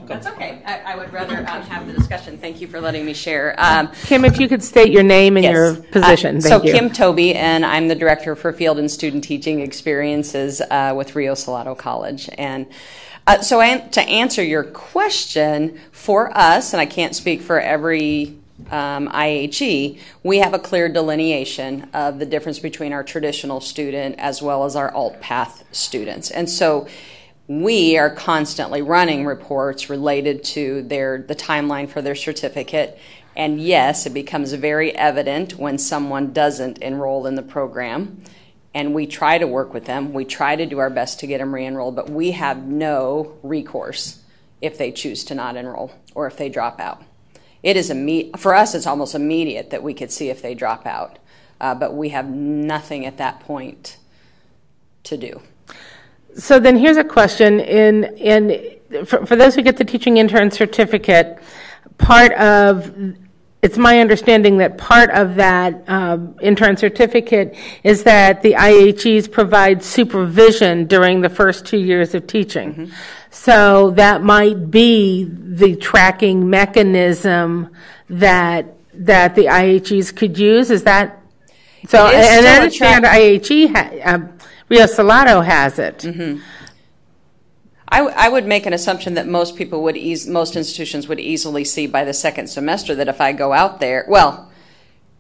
That's okay. I would rather have the discussion. Thank you for letting me share. Kim, if you could state your name and your position. Thank you. Kim Toby, and I'm the Director for Field and Student Teaching Experiences with Rio Salado College. And to answer your question, for us, and I can't speak for every IHE, we have a clear delineation of the difference between our traditional student as well as our alt path students. And so we are constantly running reports related to the timeline for their certificate. And yes, it becomes very evident when someone doesn't enroll in the program. And we try to work with them. We try to do our best to get them re-enrolled, but we have no recourse if they choose to not enroll or if they drop out. It is for us, it's almost immediate that we could see if they drop out, but we have nothing at that point to do. So then here's a question. For those who get the teaching intern certificate, it's my understanding that part of that intern certificate is that the IHEs provide supervision during the first 2 years of teaching. Mm-hmm. So that might be the tracking mechanism that the IHEs could use. Is that so? And I understand IHE, Rio Salado has it. Mm-hmm. I would make an assumption that most institutions would easily see by the second semester that if I go out there,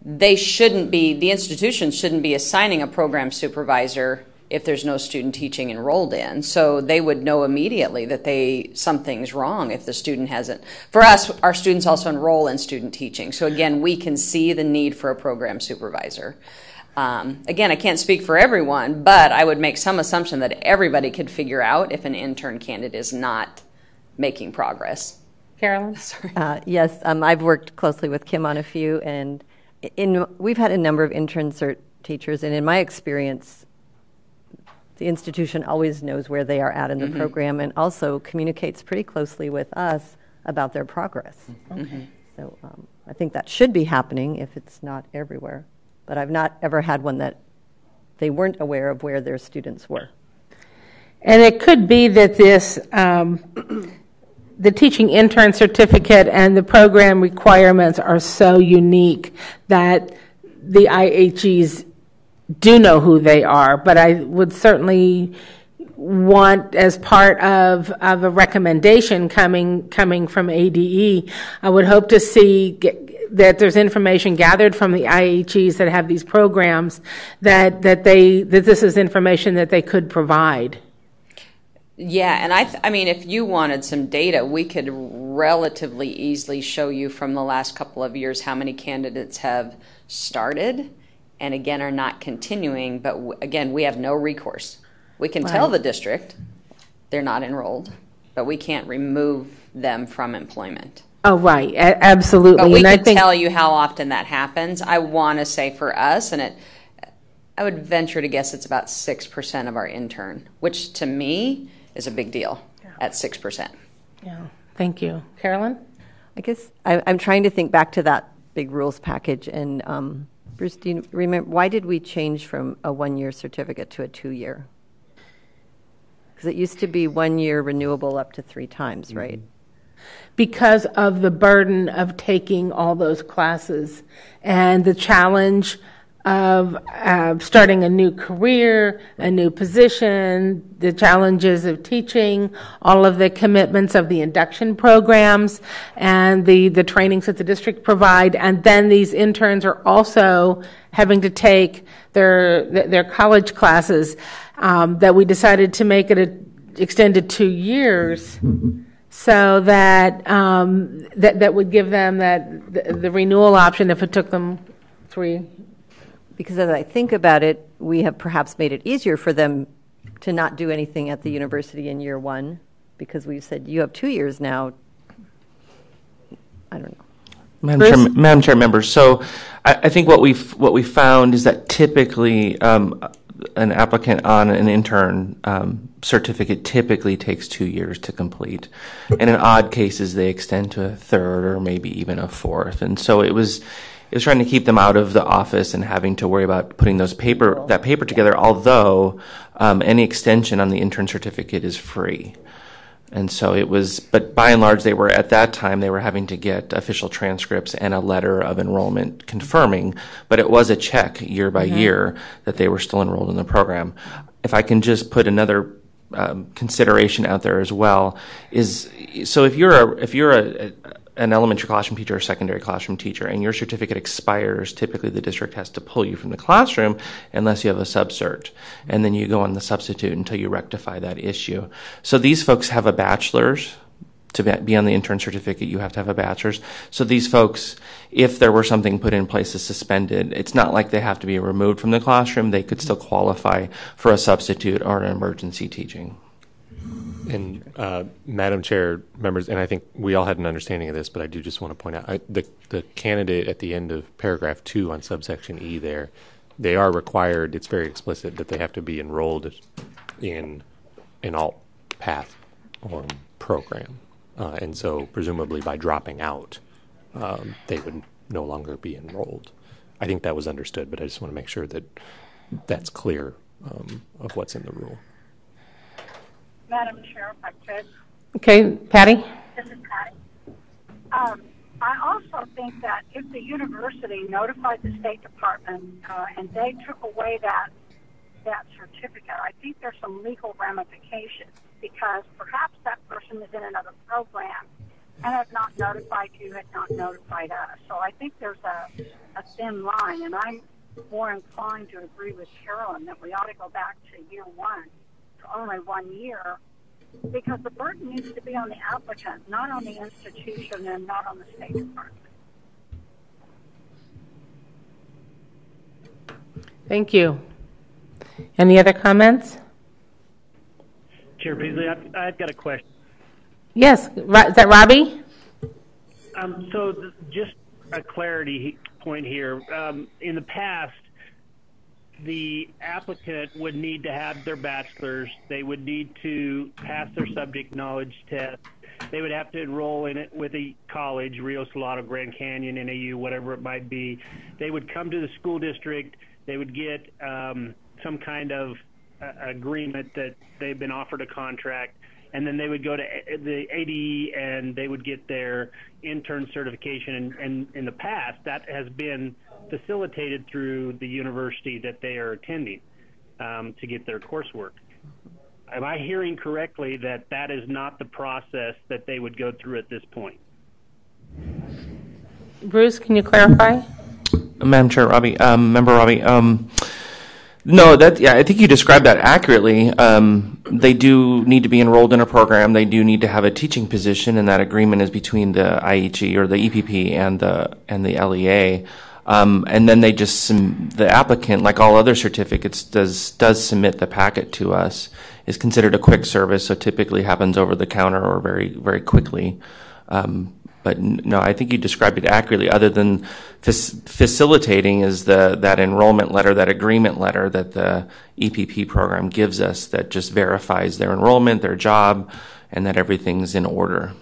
the institution shouldn't be assigning a program supervisor if there's no student teaching enrolled in. So they would know immediately that something's wrong if the student hasn't. For us, our students also enroll in student teaching. So again, we can see the need for a program supervisor. Again, I can't speak for everyone, but I would make some assumption that everybody could figure out if an intern candidate is not making progress. Carolyn? Sorry. Yes, I've worked closely with Kim on a few, and we've had a number of intern cert teachers, and in my experience, the institution always knows where they are at in the mm-hmm. program and also communicates pretty closely with us about their progress. Okay. Mm-hmm. So I think that should be happening if it's not everywhere. But I've not ever had one that they weren't aware of where their students were. And it could be that the teaching intern certificate and the program requirements are so unique that the IHEs do know who they are. But I would certainly want, as part of a recommendation coming from ADE, I would hope to see that there's information gathered from the IHEs that have these programs that this is information that they could provide. Yeah, and I mean, if you wanted some data, we could relatively easily show you from the last couple of years how many candidates have started and again are not continuing. But again, we have no recourse. We can tell the district they're not enrolled, but we can't remove them from employment. Oh, right. Absolutely. But we can tell you how often that happens. I want to say for us, and I would venture to guess it's about 6% of our intern, which to me is a big deal at 6%. Yeah. Thank you. Carolyn? I guess I'm trying to think back to that big rules package. And Bruce, do you remember, why did we change from a 1-year certificate to a 2-year? Because it used to be 1 year renewable up to 3 times, right? Because of the burden of taking all those classes and the challenge of starting a new career, a new position, the challenges of teaching, all of the commitments of the induction programs and the trainings that the district provide. And then these interns are also having to take their college classes that we decided to make it extended 2 years. So that that would give them the renewal option if it took them 3. Because as I think about it, we have perhaps made it easier for them to not do anything at the university in year 1, because we've said you have 2 years now. I don't know. Madam Chair, members. So, I think what we found is that typically an applicant on an intern certificate typically takes 2 years to complete, and in odd cases they extend to a third or maybe even a fourth. And so it was trying to keep them out of the office and having to worry about putting that paper together. Although any extension on the intern certificate is free. And so it was, but by and large, at that time, they were having to get official transcripts and a letter of enrollment confirming, but it was a check year by year that they were still enrolled in the program. If I can just put another consideration out there as well, so if you're an elementary classroom teacher or secondary classroom teacher and your certificate expires, typically the district has to pull you from the classroom unless you have a subcert. And then you go on the substitute until you rectify that issue. So these folks have a bachelor's. To be on the intern certificate, you have to have a bachelor's. So these folks, if there were something put in place as suspended, it's not like they have to be removed from the classroom. They could still qualify for a substitute or an emergency teaching. And Madam Chair, members, and I think we all had an understanding of this, but I do just want to point out the candidate at the end of paragraph 2 on subsection E there, they are required, it's very explicit, that they have to be enrolled in an alt path or program. And so presumably by dropping out, they would no longer be enrolled. I think that was understood, but I just want to make sure that that's clear of what's in the rule. Madam Chair, if I could. Okay, Patty? This is Patty. I also think that if the university notified the State Department and they took away that certificate, I think there's some legal ramifications because perhaps that person is in another program and have not notified you, had not notified us. So I think there's a thin line, and I'm more inclined to agree with Carolyn that we ought to go back to year one, to only 1 year, because the burden needs to be on the applicant, not on the institution and not on the State Department. Thank you. Any other comments? Chair Beasley, I've got a question. Yes. Is that Robbie? So just a clarity point here. In the past, the applicant would need to have their bachelor's. They would need to pass their subject knowledge test. They would have to enroll in it with a college, Rio Salado, Grand Canyon, NAU, whatever it might be. They would come to the school district. They would get some kind of agreement that they've been offered a contract, and then they would go to the ADE and they would get their intern certification. And in the past, that has been facilitated through the university that they are attending to get their coursework. Am I hearing correctly that that is not the process that they would go through at this point? Bruce, can you clarify? Madam Chair, Robbie, Member Robbie, no, I think you described that accurately. They do need to be enrolled in a program. They do need to have a teaching position, and that agreement is between the IHE or the EPP and the LEA. And then the applicant, like all other certificates, does submit the packet to us. Is considered a quick service, so typically happens over the counter or very, very quickly. But no, I think you described it accurately. Other than facilitating is that enrollment letter, that agreement letter that the EPP program gives us that just verifies their enrollment, their job, and that everything's in order.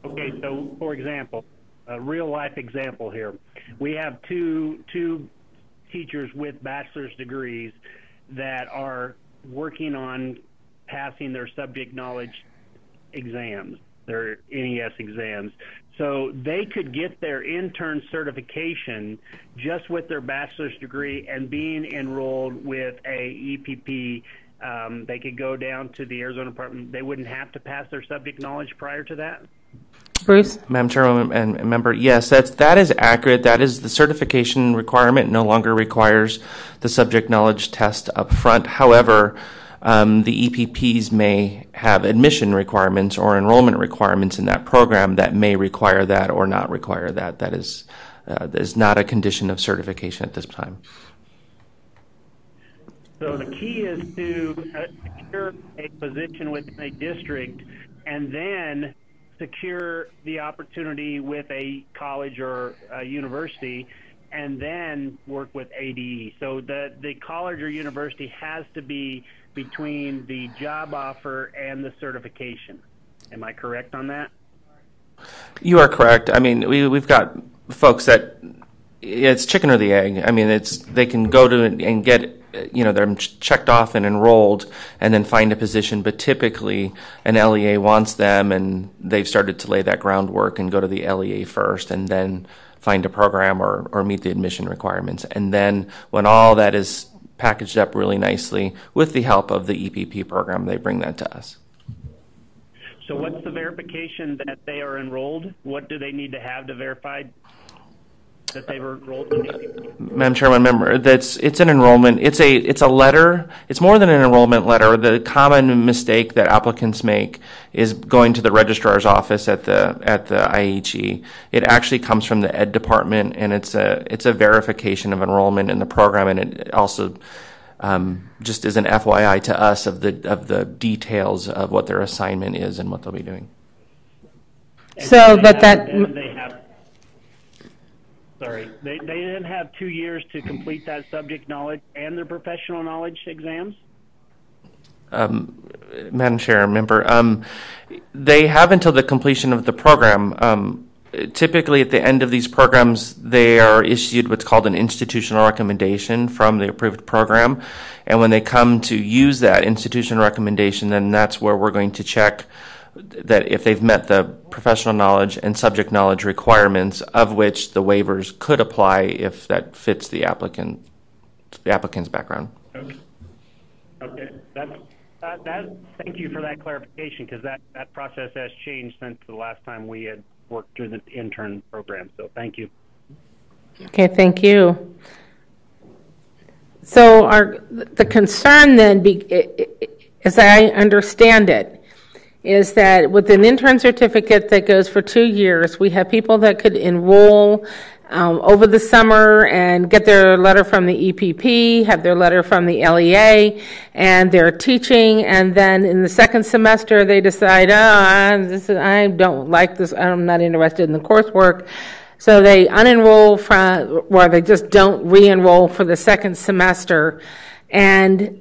Okay, so for example, a real life example here. We have two teachers with bachelor's degrees that are working on passing their subject knowledge exams, their NES exams. So they could get their intern certification just with their bachelor's degree and being enrolled with a EPP. They could go down to the Arizona Department. They wouldn't have to pass their subject knowledge prior to that? Bruce? Madam Chairwoman and Member, yes, that is accurate. That is the certification requirement no longer requires the subject knowledge test up front. However, the EPPs may have admission requirements or enrollment requirements in that program that may require that or not require that. That is not a condition of certification at this time. So the key is to secure a position within a district and then secure the opportunity with a college or a university and then work with ADE. So the college or university has to be between the job offer and the certification. Am I correct on that? You are correct. I mean, we've got folks that it's chicken or the egg. I mean, they can go to and get, they're checked off and enrolled and then find a position, but typically an LEA wants them and they've started to lay that groundwork and go to the LEA first and then find a program or meet the admission requirements. And then when all that is packaged up really nicely with the help of the EPP program, they bring that to us. So what's the verification that they are enrolled? What do they need to have to verify that they were enrolled in EPP? Madam Chairman, member, it's an enrollment. It's a letter. It's more than an enrollment letter. The common mistake that applicants make is going to the registrar's office at the IHE. It actually comes from the Ed department, and it's a verification of enrollment in the program, and it also just as an FYI to us of the details of what their assignment is and what they'll be doing. So they didn't have 2 years to complete that subject knowledge and their professional knowledge exams? Madam Chair, member, they have until the completion of the program. Typically, at the end of these programs, they are issued what's called an institutional recommendation from the approved program. And when they come to use that institutional recommendation, then that's where we're going to check that if they've met the professional knowledge and subject knowledge requirements, of which the waivers could apply if that fits the applicant's background. Okay. Thank you for that clarification, because that process has changed since the last time we had worked through the intern program. So thank you. Okay, thank you. So the concern then, as I understand it, is that with an intern certificate that goes for 2 years, we have people that could enroll over the summer and get their letter from the EPP, have their letter from the LEA, and they're teaching, and then in the second semester they decide, I don't like this, I'm not interested in the coursework, so they unenroll or they just don't re-enroll for the second semester. And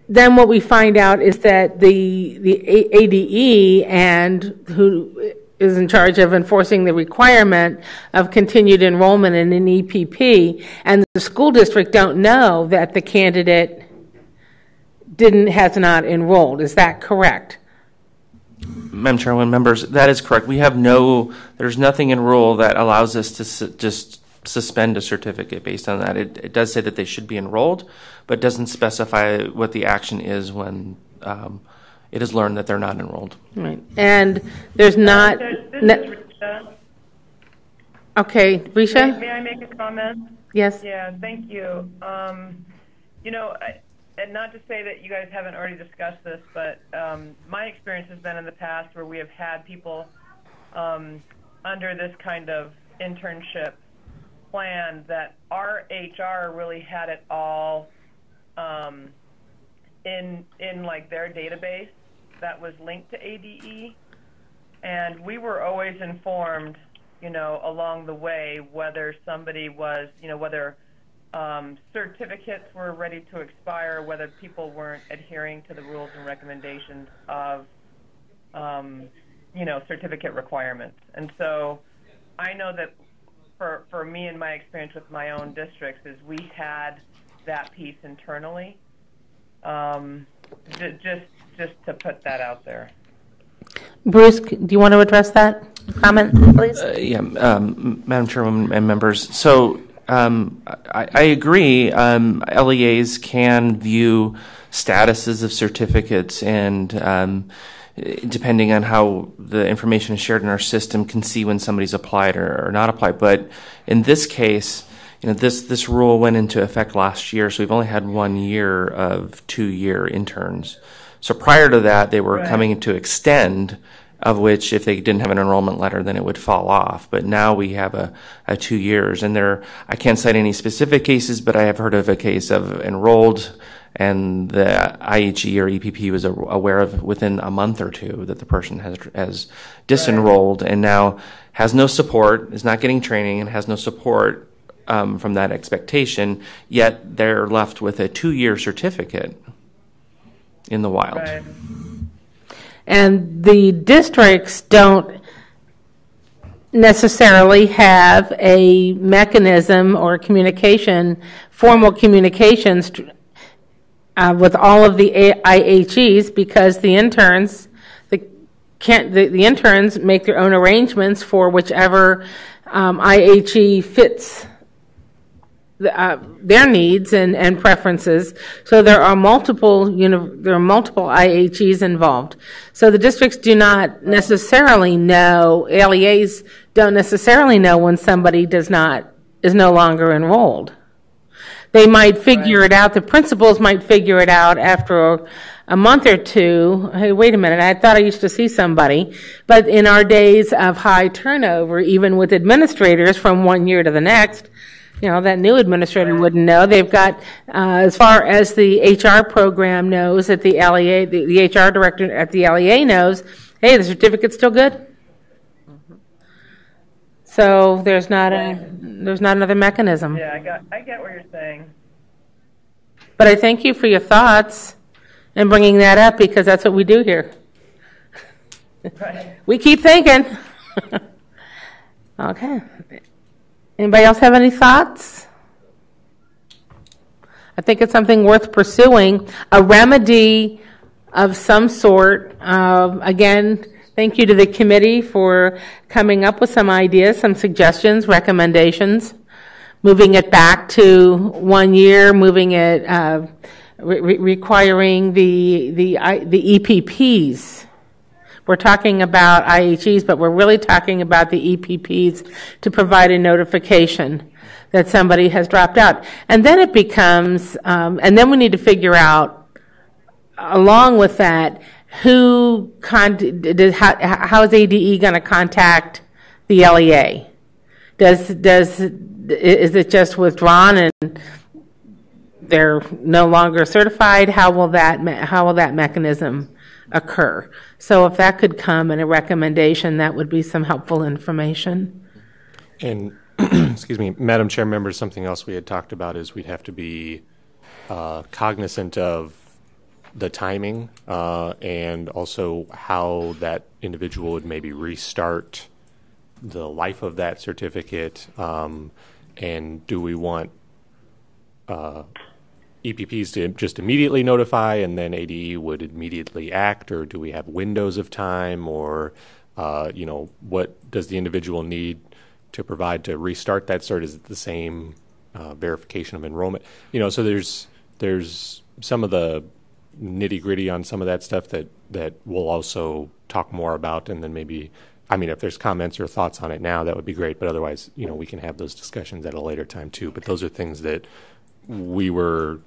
then what we find out is that the ADE and who is in charge of enforcing the requirement of continued enrollment in an EPP, and the school district don't know that the candidate has not enrolled. Is that correct? Madam Chairwoman, members, that is correct. There's nothing in rule that allows us to just suspend a certificate based on that. It does say that they should be enrolled, but doesn't specify what the action is when it is learned that they're not enrolled. Right. And there's not... This is Risha. Okay, Risha? May I make a comment? Yes. Yeah, thank you. And not to say that you guys haven't already discussed this, but my experience has been in the past where we have had people under this kind of internship plan that our HR really had it all in like their database that was linked to ADE, and we were always informed, along the way whether somebody was, whether certificates were ready to expire, whether people weren't adhering to the rules and recommendations of, certificate requirements. And so I know that for me and my experience with my own districts is we had that piece internally. Just to put that out there. Bruce, do you want to address that comment, please? Madam Chairwoman and members. So I agree. LEAs can view statuses of certificates and depending on how the information is shared in our system, can see when somebody's applied or not applied. But in this case, this rule went into effect last year, so we've only had 1 year of 2-year interns. So prior to that, they were coming to extend, of which if they didn't have an enrollment letter, then it would fall off. But now we have a 2 years, and I can't cite any specific cases, but I have heard of a case of enrolled and the IHE or EPP was aware of within a month or two that the person has disenrolled and now has no support, is not getting training, and has no support from that expectation, yet they're left with a 2-year certificate in the wild. Right. And the districts don't necessarily have a mechanism or communication, formal communications with all of the IHEs, because the interns the interns make their own arrangements for whichever IHE fits their needs and preferences. So there are multiple IHEs involved. So the districts do not necessarily know, LEAs don't necessarily know when somebody is no longer enrolled. They might figure it out. The principals might figure it out after a month or two. Hey, wait a minute, I thought I used to see somebody. But in our days of high turnover, even with administrators from one year to the next, that new administrator wouldn't know. They've got, as far as the HR program knows at the LEA, the HR director at the LEA knows, hey, the certificate's still good. Mm-hmm. So there's not another mechanism. Yeah, I get what you're saying. But I thank you for your thoughts and bringing that up, because that's what we do here. Right. We keep thinking. Okay. Anybody else have any thoughts? I think it's something worth pursuing, a remedy of some sort. Again, thank you to the committee for coming up with some ideas, some suggestions, recommendations, moving it back to 1 year, moving it, requiring the EPPs. We're talking about IHEs, but we're really talking about the EPPs to provide a notification that somebody has dropped out. And then it becomes, and then we need to figure out, along with that, how is ADE going to contact the LEA? Is it just withdrawn and they're no longer certified? How will that mechanism occur? So if that could come in a recommendation, that would be some helpful information. And excuse me, Madam Chair, members, something else we had talked about is we'd have to be cognizant of the timing and also how that individual would maybe restart the life of that certificate. And do we want EPPs to just immediately notify and then ADE would immediately act, or do we have windows of time, or what does the individual need to provide to restart that cert? Is it the same verification of enrollment? So there's some of the nitty gritty on some of that stuff that we'll also talk more about, and then maybe, if there's comments or thoughts on it now, that would be great. But otherwise, we can have those discussions at a later time too. But those are things that we were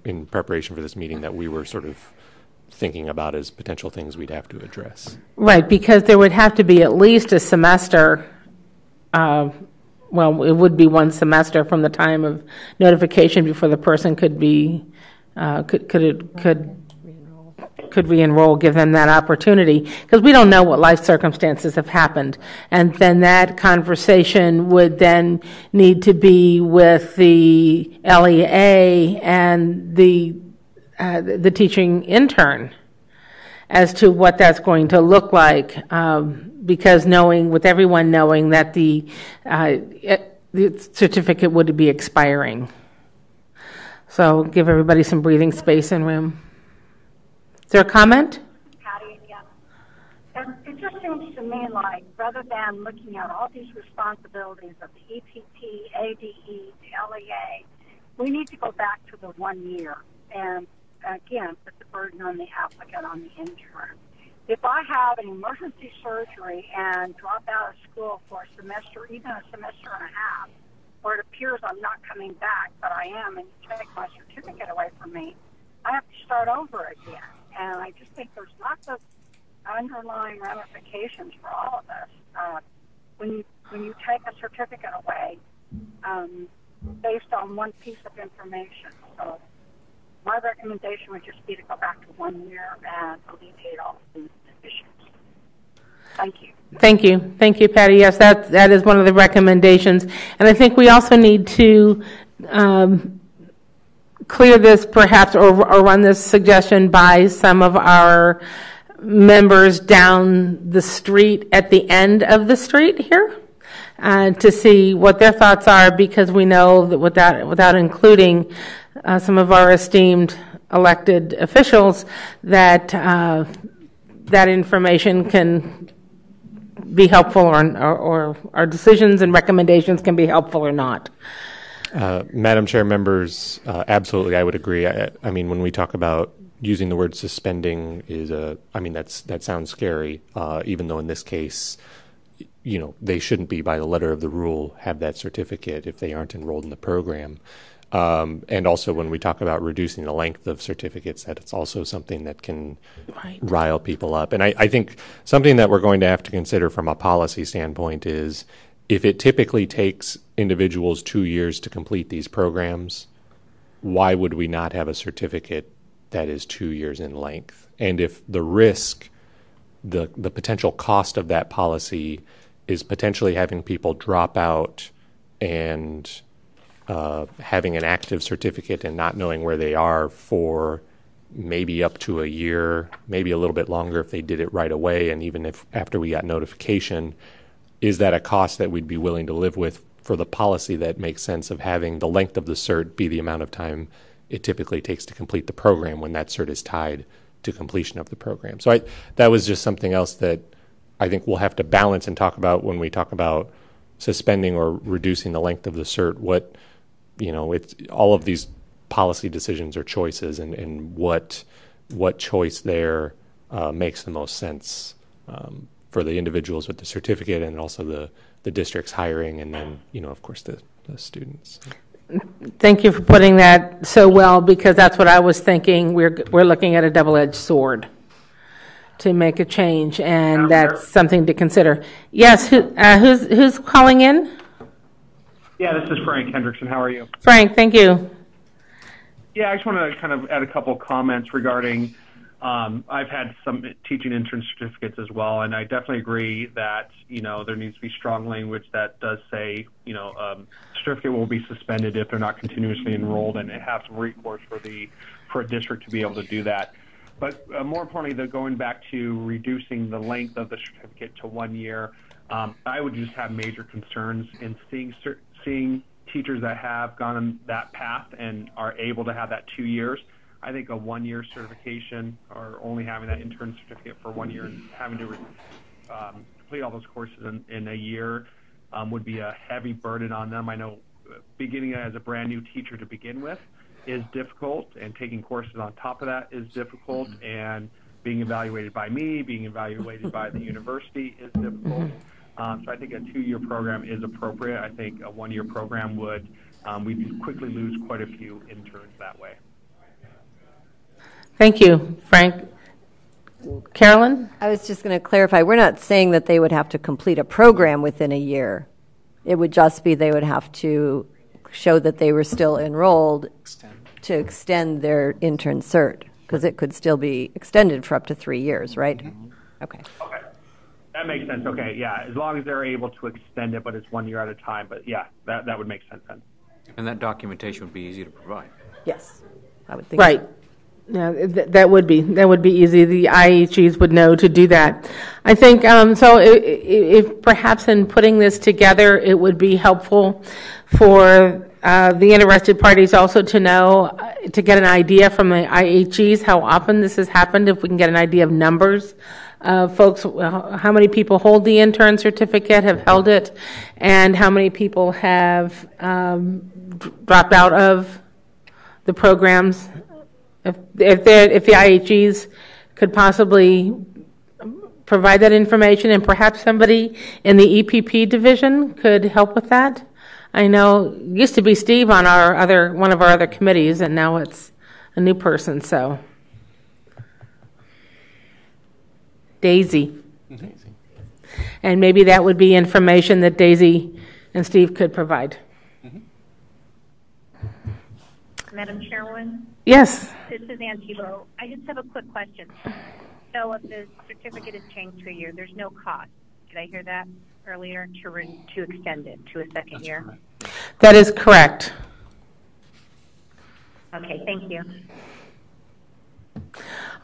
in preparation for this meeting that we were sort of thinking about as potential things we'd have to address. Right, because there would have to be at least a semester. It would be one semester from the time of notification before the person could re-enroll, give them that opportunity, because we don't know what life circumstances have happened. And then that conversation would then need to be with the LEA and the teaching intern as to what that's going to look like, because with everyone knowing that the certificate would be expiring. So give everybody some breathing space and room. Is there a comment? Patty, yeah. It just seems to me like, rather than looking at all these responsibilities of the EPP, ADE, the LEA, we need to go back to the 1 year and, again, put the burden on the applicant, on the intern. If I have an emergency surgery and drop out of school for a semester, even a semester and a half, or it appears I'm not coming back, but I am, and you take my certificate away from me, I have to start over again. And I just think there's lots of underlying ramifications for all of us when you take a certificate away based on one piece of information. So my recommendation recommendation would just be to go back to 1 year and alleviate all student issues. Thank you. Thank you. Thank you, Patty. Yes, that is one of the recommendations. And I think we also need to clear this perhaps or run this suggestion by some of our members down the street at the end of the street here to see what their thoughts are, because we know that without including some of our esteemed elected officials, that that information can be helpful, or our decisions and recommendations can be helpful or not. Madam Chair, members, absolutely, I would agree. I mean, when we talk about using the word suspending that sounds scary, even though in this case, they shouldn't be, by the letter of the rule, have that certificate if they aren't enrolled in the program. And also when we talk about reducing the length of certificates, that it's also something that can rile people up. And I think something that we're going to have to consider from a policy standpoint is, if it typically takes individuals 2 years to complete these programs, why would we not have a certificate that is 2 years in length? And if the risk, the potential cost of that policy is potentially having people drop out and having an active certificate and not knowing where they are for maybe up to a year, maybe a little bit longer if they did it right away, and even if after we got notification, is that a cost that we'd be willing to live with for the policy that makes sense of having the length of the cert be the amount of time it typically takes to complete the program when that cert is tied to completion of the program? So that was just something else that I think we'll have to balance and talk about when we talk about suspending or reducing the length of the cert. It's all of these policy decisions or choices, and what choice there makes the most sense for the individuals with the certificate, and also the district's hiring, and then, of course, the students. Thank you for putting that so well, because that's what I was thinking. We're looking at a double-edged sword to make a change, and that's something to consider. Yes, who's calling in? Yeah, this is Frank Hendrickson. How are you? Frank, thank you. Yeah, I just want to kind of add a couple of comments regarding, I've had some teaching intern certificates as well, and I definitely agree that, there needs to be strong language that does say, certificate will be suspended if they're not continuously enrolled, and it has some recourse for a district to be able to do that. But more importantly, going back to reducing the length of the certificate to 1 year, I would just have major concerns in seeing teachers that have gone on that path and are able to have that 2 years. I think a 1 year certification, or only having that intern certificate for 1 year and having to complete all those courses in a year would be a heavy burden on them. I know beginning as a brand new teacher to begin with is difficult, and taking courses on top of that is difficult, and being evaluated by me, being evaluated by the university is difficult. So I think a 2 year program is appropriate. I think a 1 year program we'd quickly lose quite a few interns that way. Thank you, Frank. Carolyn? I was just going to clarify, we're not saying that they would have to complete a program within a year. It would just be they would have to show that they were still enrolled to extend their intern cert, because it could still be extended for up to 3 years, right? Mm-hmm. Okay. That makes sense. Okay, yeah, as long as they're able to extend it, but it's 1 year at a time. But yeah, that would make sense then. And that documentation would be easy to provide. Yes, I would think. Right. Yeah, that would be easy. The IHEs would know to do that. I think so. If perhaps in putting this together, it would be helpful for the interested parties also to know, to get an idea from the IHEs how often this has happened. If we can get an idea of numbers. Folks, how many people hold the intern certificate, have held it, and how many people have dropped out of the programs. If the IHEs could possibly provide that information, and perhaps somebody in the EPP division could help with that. I know it used to be Steve on one of our other committees, and now it's a new person, so. Daisy. And maybe that would be information that Daisy and Steve could provide. Madam Chairwoman? Yes. This is Ann Tebow. I just have a quick question. So if the certificate is changed to a year, there's no cost. Did I hear that earlier to extend it to a second year? Correct. That is correct. Okay, thank you.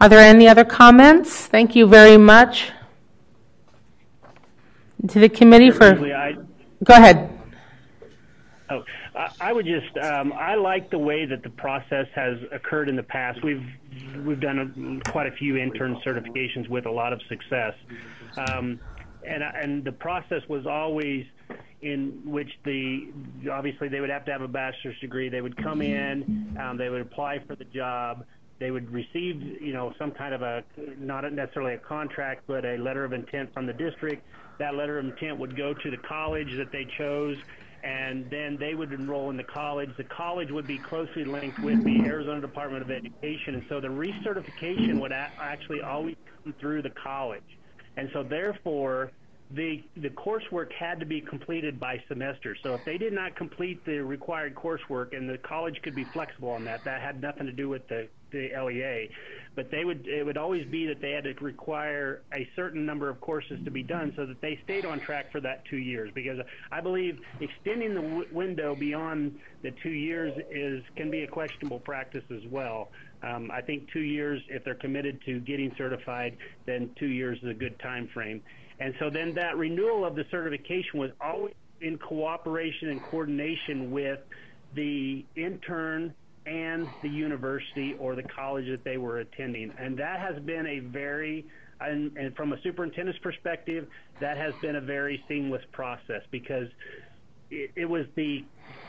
Are there any other comments? Thank you very much to the committee for. Go ahead. Oh, I would just, I like the way that the process has occurred in the past. We've done quite a few intern certifications with a lot of success. And the process was always in which obviously they would have to have a bachelor's degree. They would come in, they would apply for the job. They would receive, some kind of not necessarily a contract, but a letter of intent from the district. That letter of intent would go to the college that they chose, and then they would enroll in the college. The college would be closely linked with the Arizona Department of Education, and so the recertification would actually always come through the college. And so therefore, the coursework had to be completed by semester. So if they did not complete the required coursework, and the college could be flexible on that had nothing to do with the LEA, but it would always be that they had to require a certain number of courses to be done so that they stayed on track for that 2 years. Because I believe extending the window beyond the 2 years can be a questionable practice as well. I think 2 years, if they're committed to getting certified, then 2 years is a good time frame. And so then that renewal of the certification was always in cooperation and coordination with the intern and the university or the college that they were attending. And that has been and from a superintendent's perspective, that has been a very seamless process, because it was the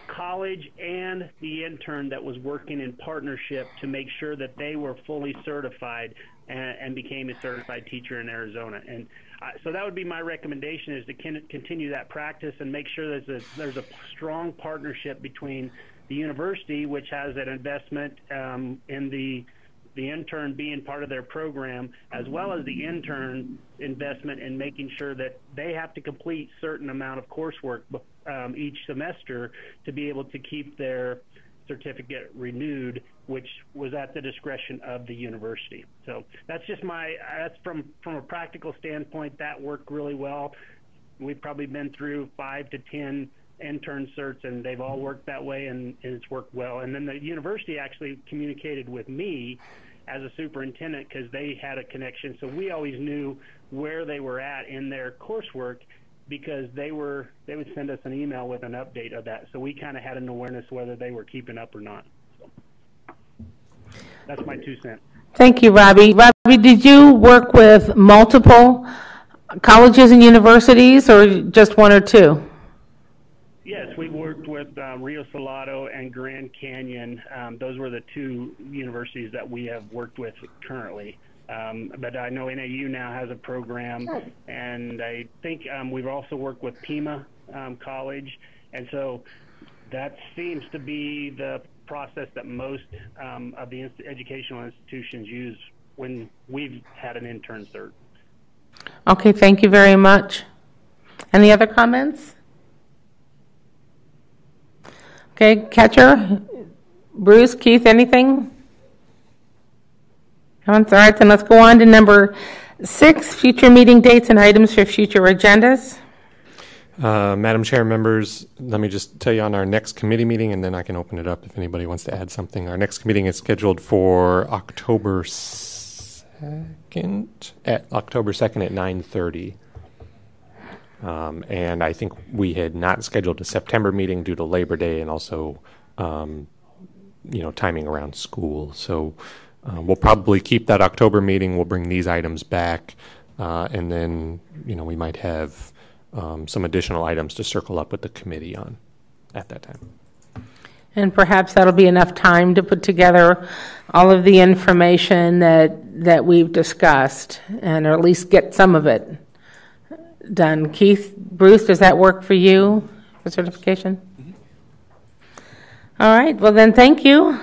college and the intern that was working in partnership to make sure that they were fully certified and became a certified teacher in Arizona. And so that would be my recommendation, is to continue that practice and make sure that there's a strong partnership between the university, which has an investment in the intern being part of their program, as well as the intern investment in making sure that they have to complete certain amount of coursework each semester to be able to keep their certificate renewed, which was at the discretion of the university. So that's just that's from a practical standpoint, that worked really well. We've probably been through 5 to 10 intern certs, and they've all worked that way, and it's worked well. And then the university actually communicated with me as a superintendent, because they had a connection, so we always knew where they were at in their coursework, because they would send us an email with an update of that, so we kind of had an awareness whether they were keeping up or not. So that's my 2 cents. Thank you, Robbie. Robbie, did you work with multiple colleges and universities, or just one or two? Yes, we worked with Rio Salado and Grand Canyon. Those were the 2 universities that we have worked with currently. But I know NAU now has a program, and I think we've also worked with Pima College. And so that seems to be the process that most of the educational institutions use when we've had an intern cert. Okay, thank you very much. Any other comments? Okay, Catcher, Bruce, Keith, anything? All right, then let's go on to number 6, future meeting dates and items for future agendas. Madam Chair, members, let me just tell you on our next committee meeting, and then I can open it up if anybody wants to add something. Our next meeting is scheduled for October 2nd at 9:30. And I think we had not scheduled a September meeting due to Labor Day and also, timing around school. So we'll probably keep that October meeting. We'll bring these items back, and then, we might have some additional items to circle up with the committee on at that time. And perhaps that'll be enough time to put together all of the information that we've discussed, or at least get some of it done. Keith, Bruce, does that work for you for certification? Mm-hmm. All right. Well, then thank you.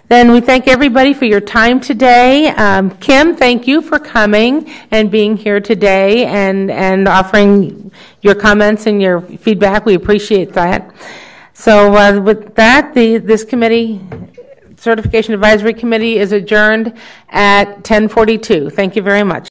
Then we thank everybody for your time today. Kim, thank you for coming and being here today and offering your comments and your feedback. We appreciate that. So with that, this committee Certification Advisory Committee is adjourned at 10:42. Thank you very much.